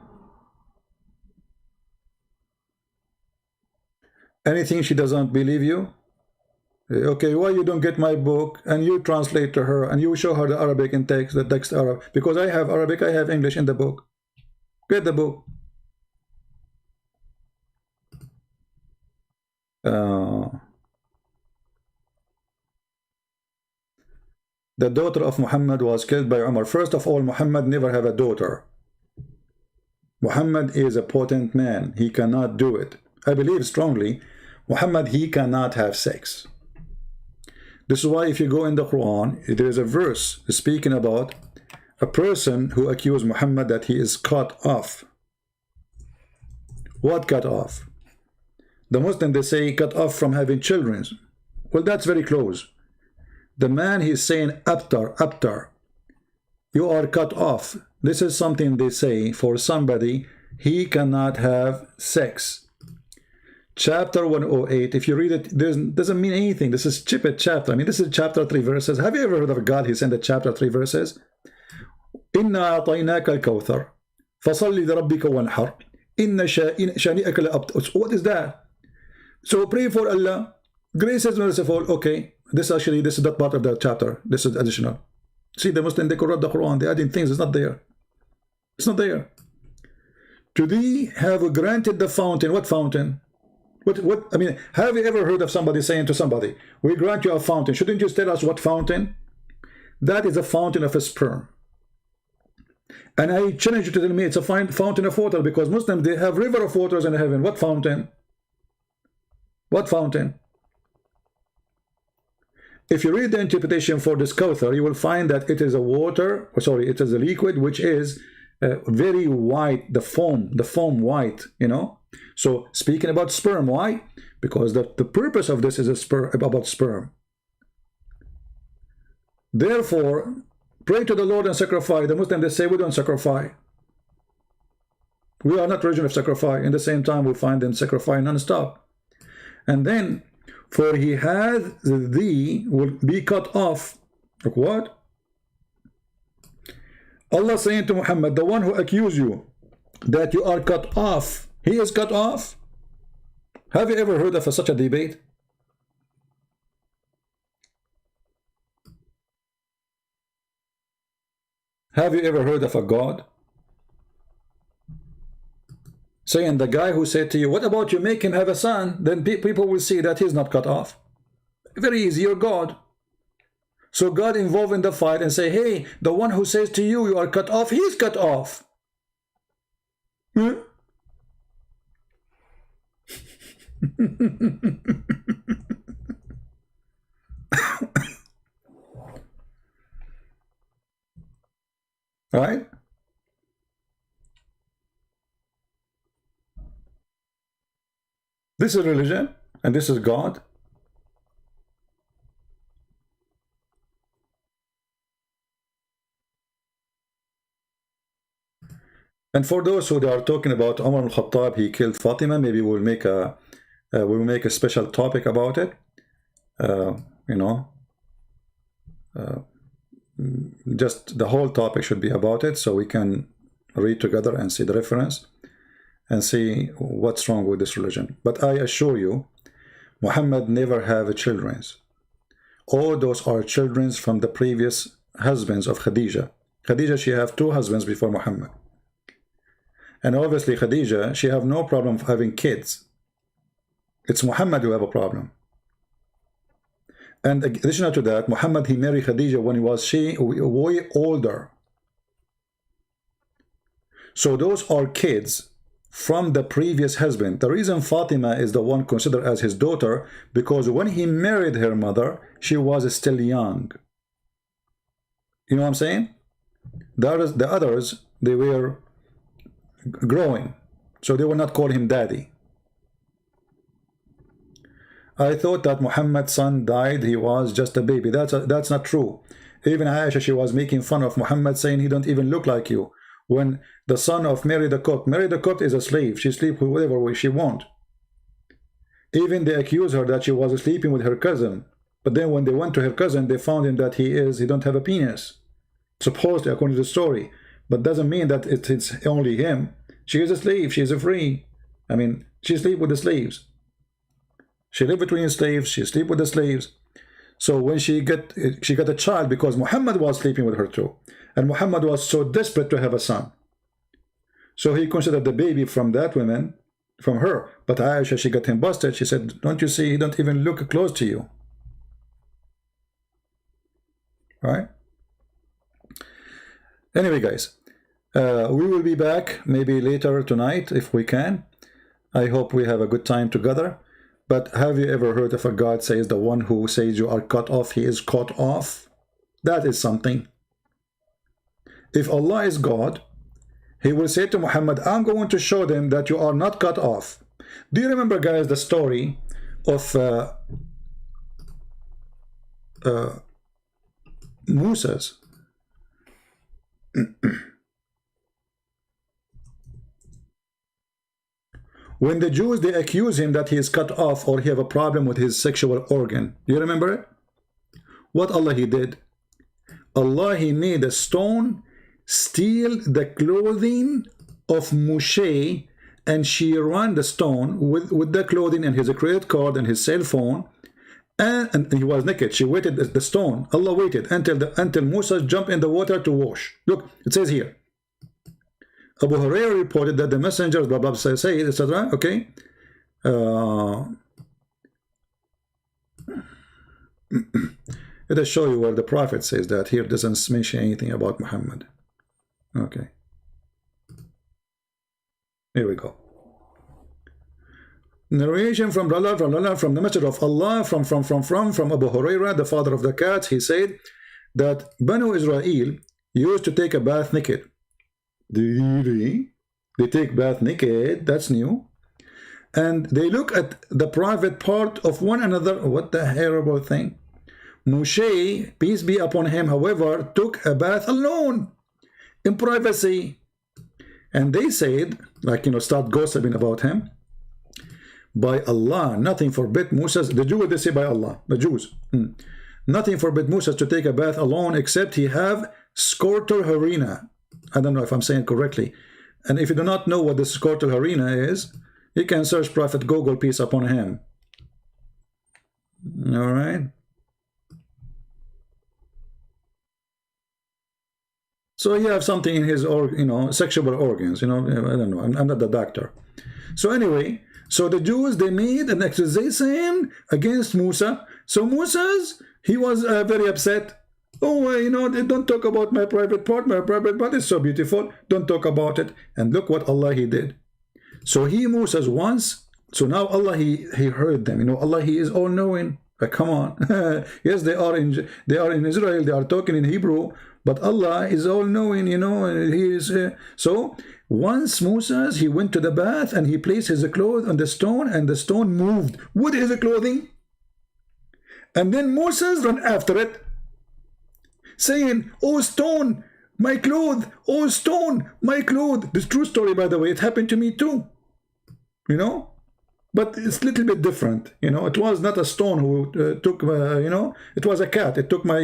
Anything she doesn't believe you? Okay, why you don't get my book and you translate to her and you show her the Arabic in text, the text Arab? Because I have Arabic, I have English in the book. Get the book. the daughter of Muhammad was killed by Umar. First of all, Muhammad never have a daughter. Muhammad is a potent man. He cannot do it. I believe strongly, Muhammad, he cannot have sex. This is why if you go in the Quran, there is a verse speaking about a person who accused Muhammad that he is cut off. What cut off? The Muslims, they say cut off from having children. Well, that's very close. The man, he's saying abtar. You are cut off. This is something they say for somebody, he cannot have sex. Chapter 108, if you read it, doesn't mean anything. This is stupid chapter. I mean, this is chapter 3 verses. Have you ever heard of a God? He sent a chapter 3 verses. Inna a'tainaka al-kawthar fasalli li rabbika wanhar inna shani'aka la-abtar. What is that? So pray for Allah. Grace is merciful. Okay, this is not part of the chapter. This is additional. See, the Muslim, they corrupt the Quran. They're adding things. It's not there. It's not there. To thee have granted the fountain. What fountain? What? I mean, have you ever heard of somebody saying to somebody, we grant you a fountain? Shouldn't you tell us what fountain? That is a fountain of a sperm. And I challenge you to tell me it's a fountain of water, because Muslims, they have river of waters in heaven. What fountain? What fountain? If you read the interpretation for this Kawthar, you will find that it is a water, sorry, it is a liquid which is very white, the foam white, you know. So speaking about sperm, why? Because the purpose of this is about sperm. Therefore, pray to the Lord and sacrifice. The Muslims, they say we don't sacrifice. We are not religion of sacrifice. In the same time, we find them sacrifice non-stop. And then, for he has thee will be cut off. Like what? Allah saying to Muhammad, the one who accused you that you are cut off, he is cut off. Have you ever heard of such a debate? Have you ever heard of a God saying the guy who said to you, what about you make him have a son? Then people will see that he's not cut off. Very easy, you're God. So God involved in the fight and say, hey, the one who says to you, you are cut off, he's cut off. Hmm? Right? This is religion and this is God. And for those who are talking about Umar al-Khattab, he killed Fatima, maybe we'll make a special topic about it. You know, just the whole topic should be about it, so we can read together and see the reference and see what's wrong with this religion. But I assure you, Muhammad never have children. All those are children from the previous husbands of Khadija. Khadija, she have 2 husbands before Muhammad. And obviously Khadija, she have no problem having kids. It's Muhammad who have a problem. And additional to that, Muhammad, he married Khadija when he was way older. So those are kids from the previous husband. The reason Fatima is the one considered as his daughter, because when he married her mother, she was still young. You know what I'm saying? The others, they were growing, so they will not call him daddy. I thought that Muhammad's son died, he was just a baby. That's not true. Even Aisha, she was making fun of Muhammad, saying he don't even look like you. When the son of Mary the Copt is a slave. She sleeps with whatever way she wants. Even they accuse her that she was sleeping with her cousin. But then when they went to her cousin, they found him that he don't have a penis. Supposedly, according to the story. But doesn't mean that it's only him. She is a slave. She is a free. I mean, she sleeps with the slaves. She lived between slaves. She sleeps with the slaves. So when she got a child, because Muhammad was sleeping with her too. And Muhammad was so desperate to have a son. So he considered the baby from that woman, from her. But Aisha, she got him busted. She said, don't you see, he don't even look close to you. Right? Anyway, guys, we will be back maybe later tonight if we can. I hope we have a good time together. But have you ever heard of a God says the one who says you are cut off, he is cut off? That is something. If Allah is God, he will say to Muhammad, I'm going to show them that you are not cut off. Do you remember, guys, the story of Moses? When the Jews, they accuse him that he is cut off or he have a problem with his sexual organ. Do you remember it? What Allah he did? Allah he made a stone steal the clothing of Moshe, and she ran the stone with the clothing and his credit card and his cell phone, and he was naked. She waited the stone. Allah waited until Musa jumped in the water to wash. Look, it says here. Abu Hurairah reported that the messengers, blah blah, say etc. Okay. Let us show you where the Prophet says that. Here doesn't mention anything about Muhammad. Okay. Here we go. Narration from the Messenger of Allah, from Abu Hurairah, the father of the cat. He said that Banu Israel used to take a bath naked. They take bath naked. That's new. And they look at the private part of one another. What the horrible thing. Moshe, peace be upon him, however, took a bath alone in privacy. And they said, like, start gossiping about him. By Allah, nothing forbid Moses, the Jews, they say by Allah, the Jews, nothing forbid Moses to take a bath alone except he have scortal harina. I don't know if I'm saying it correctly. And if you do not know what the scortal harina is, you can search Prophet Google, peace upon him. All right. So he have something in his, sexual organs. I don't know. I'm not the doctor. So anyway, so the Jews, they made an accusation against Musa. So he was very upset. Oh, they don't talk about my private part. My private part is so beautiful. Don't talk about it. And look what Allah he did. So Moses once. So now Allah he heard them. Allah he is all knowing. Come on. Yes, they are in Israel. They are talking in Hebrew. But Allah is all knowing, he is. So once Moses, he went to the bath and he placed his clothes on the stone, and the stone moved with his clothing. And then Moses ran after it, saying, "Oh stone, my clothes! Oh stone, my clothes!" This true story, by the way. It happened to me too. But it's a little bit different. It was not a stone who took, it was a cat. It took my,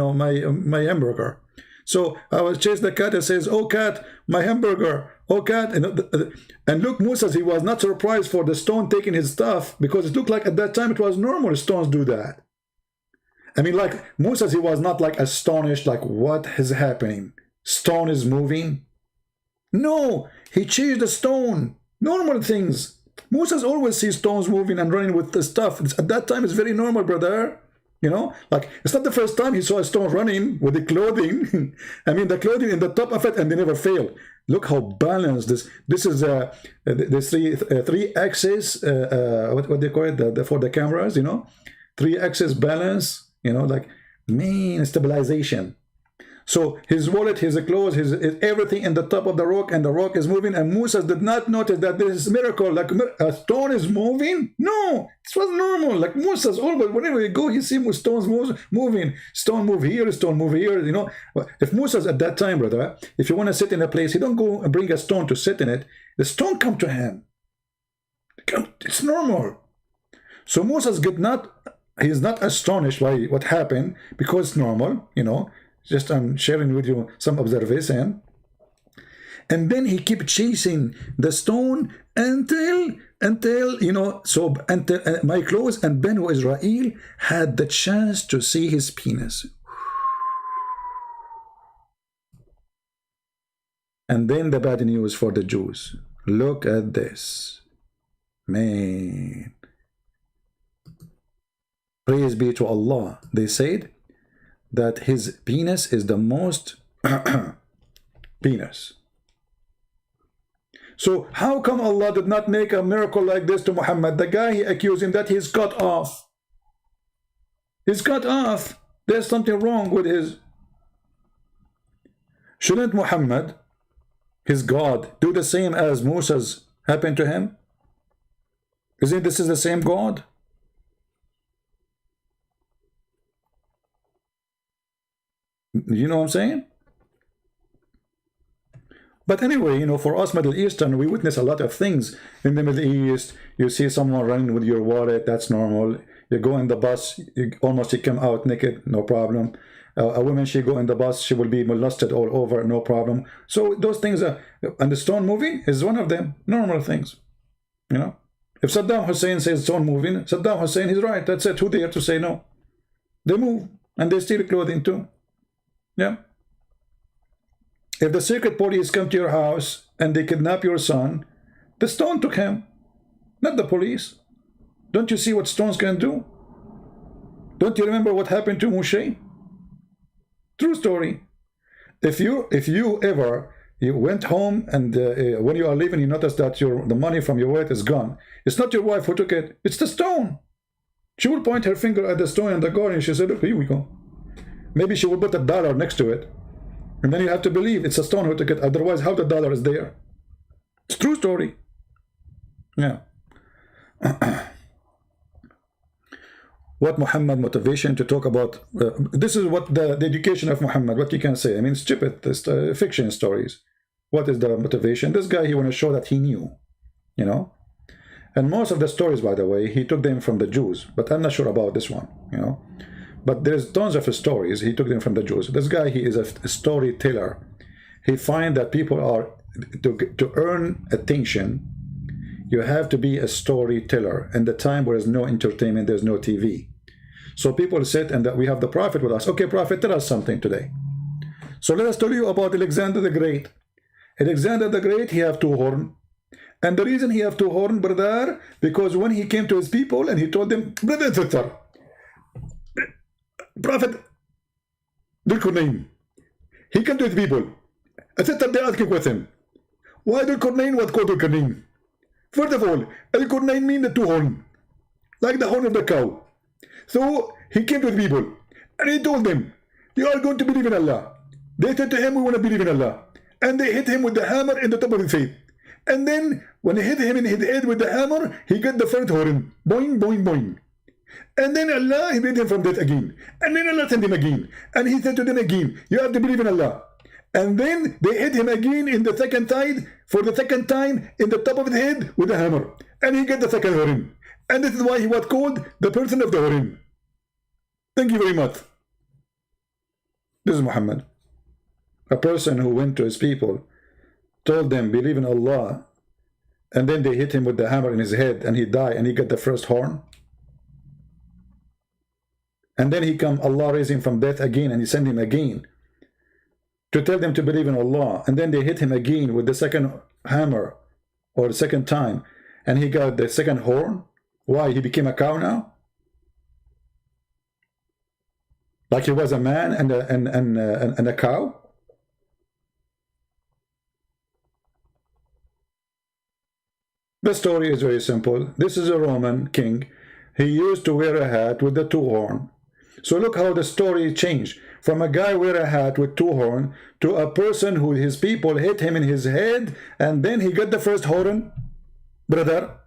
my hamburger. So I was chasing the cat and says, "Oh cat, my hamburger, oh cat." And look, Moses, he was not surprised for the stone taking his stuff, because it looked like at that time it was normal. Stones do that. I mean, like Moses, he was not like astonished, like what is happening? Stone is moving? No, he chased the stone. Normal things. Moses always sees stones moving and running with the stuff. At that time, it's very normal, brother. Like it's not the first time he saw a stone running with the clothing. I mean, the clothing in the top of it, and they never fail. Look how balanced this is. This three axis. What they call it for the cameras. 3-axis balance. Like main stabilization. So his wallet, his clothes, his everything in the top of the rock, and the rock is moving. And Moses did not notice that this is miracle. Like a stone is moving. No, it was normal. Like Moses always, whenever you go, he sees stones moving. Stone move here, stone move here. If Moses at that time, brother, if you want to sit in a place, he don't go and bring a stone to sit in it. The stone come to him. It's normal. So Moses he's not astonished by what happened, because it's normal. Just I'm sharing with you some observation. And then he kept chasing the stone until my clothes and Banu Israel had the chance to see his penis. And then the bad news for the Jews. Look at this. Man. Praise be to Allah. They said that his penis is the most penis. So how come Allah did not make a miracle like this to Muhammad? The guy, he accused him that he's cut off. He's cut off. There's something wrong with his... Shouldn't Muhammad, his God, do the same as Musa's happened to him? Isn't this is the same God? You know what I'm saying? But anyway, you know, for us Middle Eastern, we witness a lot of things in the Middle East. You see someone running with your wallet, that's normal. You go in the bus, you come out naked, no problem. A woman, she go in the bus, she will be molested all over, no problem. So those things are, and the stone moving is one of them, normal things, you know. If Saddam Hussein says stone moving, Saddam Hussein, he's right, that's it. Who dare to say no? They move, and they steal clothing too. Yeah. If the secret police come to your house and they kidnap your son, the stone took him, not the police. Don't you see what stones can do? Don't you remember what happened to Moshe? True story. If you ever went home and when you are leaving, you notice that the money from your wallet is gone. It's not your wife who took it. It's the stone. She will point her finger at the stone in the garden and she said, "Look, here we go." Maybe she will put $1 next to it. And then you have to believe it's a stone who took it. Otherwise, how the dollar is there? It's true story. Yeah. What Muhammad motivation to talk about? This is what the education of Muhammad, what you can say. I mean, stupid fiction stories. What is the motivation? This guy, he want to show that he knew, you know. And most of the stories, by the way, he took them from the Jews. But I'm not sure about this one, you know. But there's tons of stories. He took them from the Jews. This guy, he is a storyteller. He find that people are, to earn attention, you have to be a storyteller. And the time where there's no entertainment, there's no TV. So people sit and that we have the Prophet with us. Okay, Prophet, tell us something today. So let us tell you about Alexander the Great. Alexander the Great, he have 2 horns. And the reason he have 2 horns, brother, because when he came to his people and he told them, brother and sister, Prophet Dhul-Qarnayn, he came to his people. I said that they asking with him, why Dhul-Qarnayn was called Dhul-Qarnayn? First of all, Dhul-Qarnayn means the 2 horns, like the horn of the cow. So he came to his people and he told them, you are going to believe in Allah. They said to him, we want to believe in Allah. And they hit him with the hammer in the top of his head. And then when they hit him in his head with the hammer, he got the first horn. Boing, boing, boing. And then Allah, he made him from death again. And then Allah sent him again. And he said to them again, you have to believe in Allah. And then they hit him again in the second side, for the second time, in the top of his head with a hammer. And he got the second horn. And this is why he was called the person of the horn. Thank you very much. This is Muhammad. A person who went to his people, told them, believe in Allah, and then they hit him with the hammer in his head, and he died, and he got the first horn. And then Allah raised him from death again, and he sent him again to tell them to believe in Allah. And then they hit him again with the second hammer, or the second time, and he got the second horn. Why? He became a cow now? Like he was a man and a cow? The story is very simple. This is a Roman king. He used to wear a hat with the 2 horns. So look how the story changed. From a guy wear a hat with 2 horns to a person who his people hit him in his head, and then he got the first horn. Brother,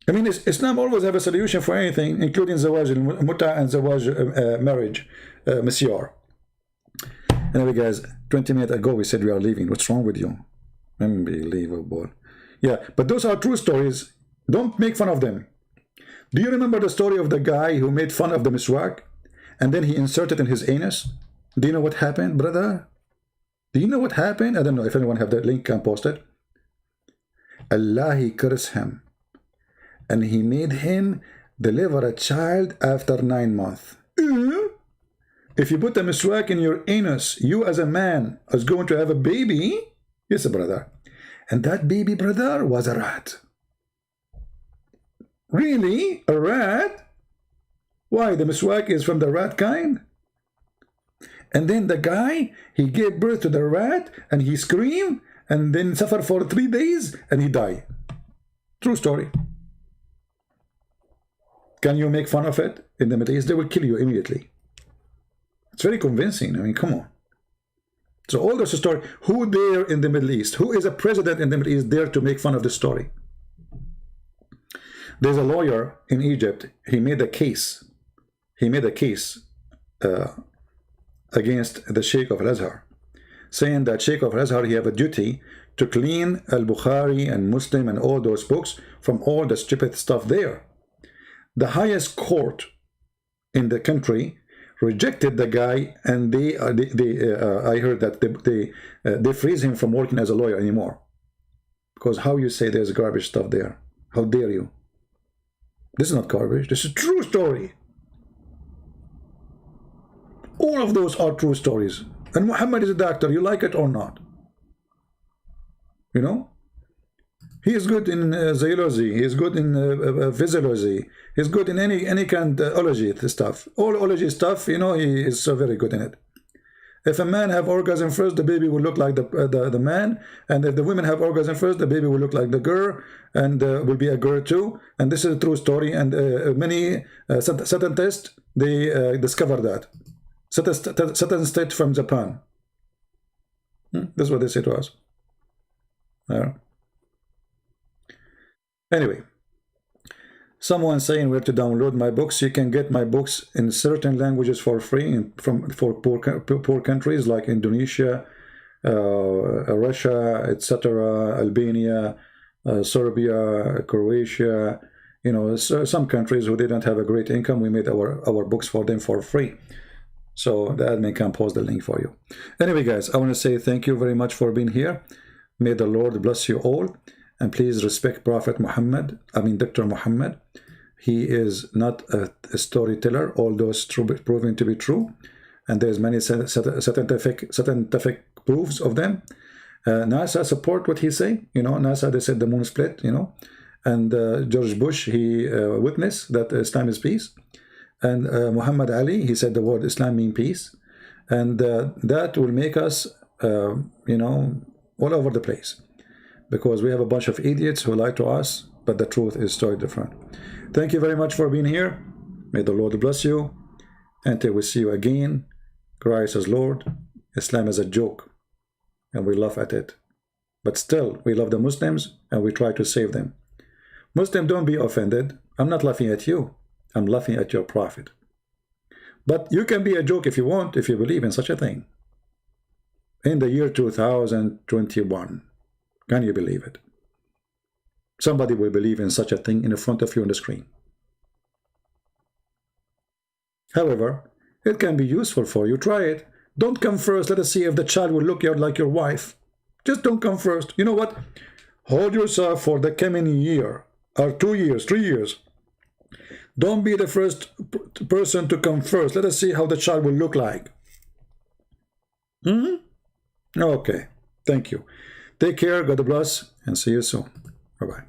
I mean, Islam always have a solution for anything, including Zawaj Mutta and Zawaj marriage, Misyar. Anyway, guys, 20 minutes ago we said we are leaving. What's wrong with you? Unbelievable. Yeah, but those are true stories. Don't make fun of them. Do you remember the story of the guy who made fun of the miswak and then he inserted in his anus? Do you know what happened, brother? Do you know what happened? I don't know if anyone have that link, can post it. Allah, he cursed him. And he made him deliver a child after 9 months. If you put a miswak in your anus, you as a man is going to have a baby. Yes, brother. And that baby, brother, was a rat. Really? A rat? Why? The miswak is from the rat kind? And then the guy, he gave birth to the rat, and he screamed, and then suffered for 3 days, and he died. True story. Can you make fun of it? In the Middle East, they will kill you immediately. It's very convincing. I mean, come on. So all this story, who there in the Middle East? Who is a president in the Middle East there to make fun of this story? There's a lawyer in Egypt. He made a case. He made a case against the Sheikh of Al-Azhar, saying that Sheikh of Al-Azhar, he have a duty to clean Al-Bukhari and Muslim and all those books from all the stupid stuff there. The highest court in the country rejected the guy, and I heard that they freeze him from working as a lawyer anymore. Because how you say there's garbage stuff there? How dare you? This is not garbage. This is a true story. All of those are true stories. And Muhammad is a doctor. You like it or not? You know? He is good in zoology. He is good in physiology. He's good in any kind of ology stuff. All ology stuff, you know, he is so very good in it. If a man have orgasm first, the baby will look like the man. And if the women have orgasm first, the baby will look like the girl, and will be a girl too. And this is a true story. And many scientists, they discovered that. Certain state from Japan. That's what they say to us. Anyway, someone saying where to download my books. You can get my books in certain languages for free for poor countries like Indonesia, Russia, etc., Albania, Serbia, Croatia. You know, some countries who didn't have a great income, we made our books for them for free. So the admin can post the link for you. Anyway, guys, I want to say thank you very much for being here. May the Lord bless you all. And please respect Prophet Muhammad, Dr. Muhammad. He is not a storyteller, although it's proven to be true. And there's many scientific proofs of them. NASA support what he say. You know, NASA, they said the moon split, you know. And George Bush, he witnessed that Islam is peace. And Muhammad Ali, he said the word Islam means peace. And that will make us, you know, all over the place. Because we have a bunch of idiots who lie to us, but the truth is totally different. Thank you very much for being here. May the Lord bless you. Until we see you again, Christ is Lord. Islam is a joke, and we laugh at it. But still, we love the Muslims, and we try to save them. Muslim, don't be offended. I'm not laughing at you. I'm laughing at your prophet. But you can be a joke if you want, if you believe in such a thing. In the year 2021. Can you believe it? Somebody will believe in such a thing in front of you on the screen. However, it can be useful for you. Try it. Don't come first. Let us see if the child will look out like your wife. Just don't come first. You know what? Hold yourself for the coming year, or 2 years, 3 years. Don't be the first person to come first. Let us see how the child will look like. Okay. Thank you. Take care, God bless, and see you soon. Bye-bye.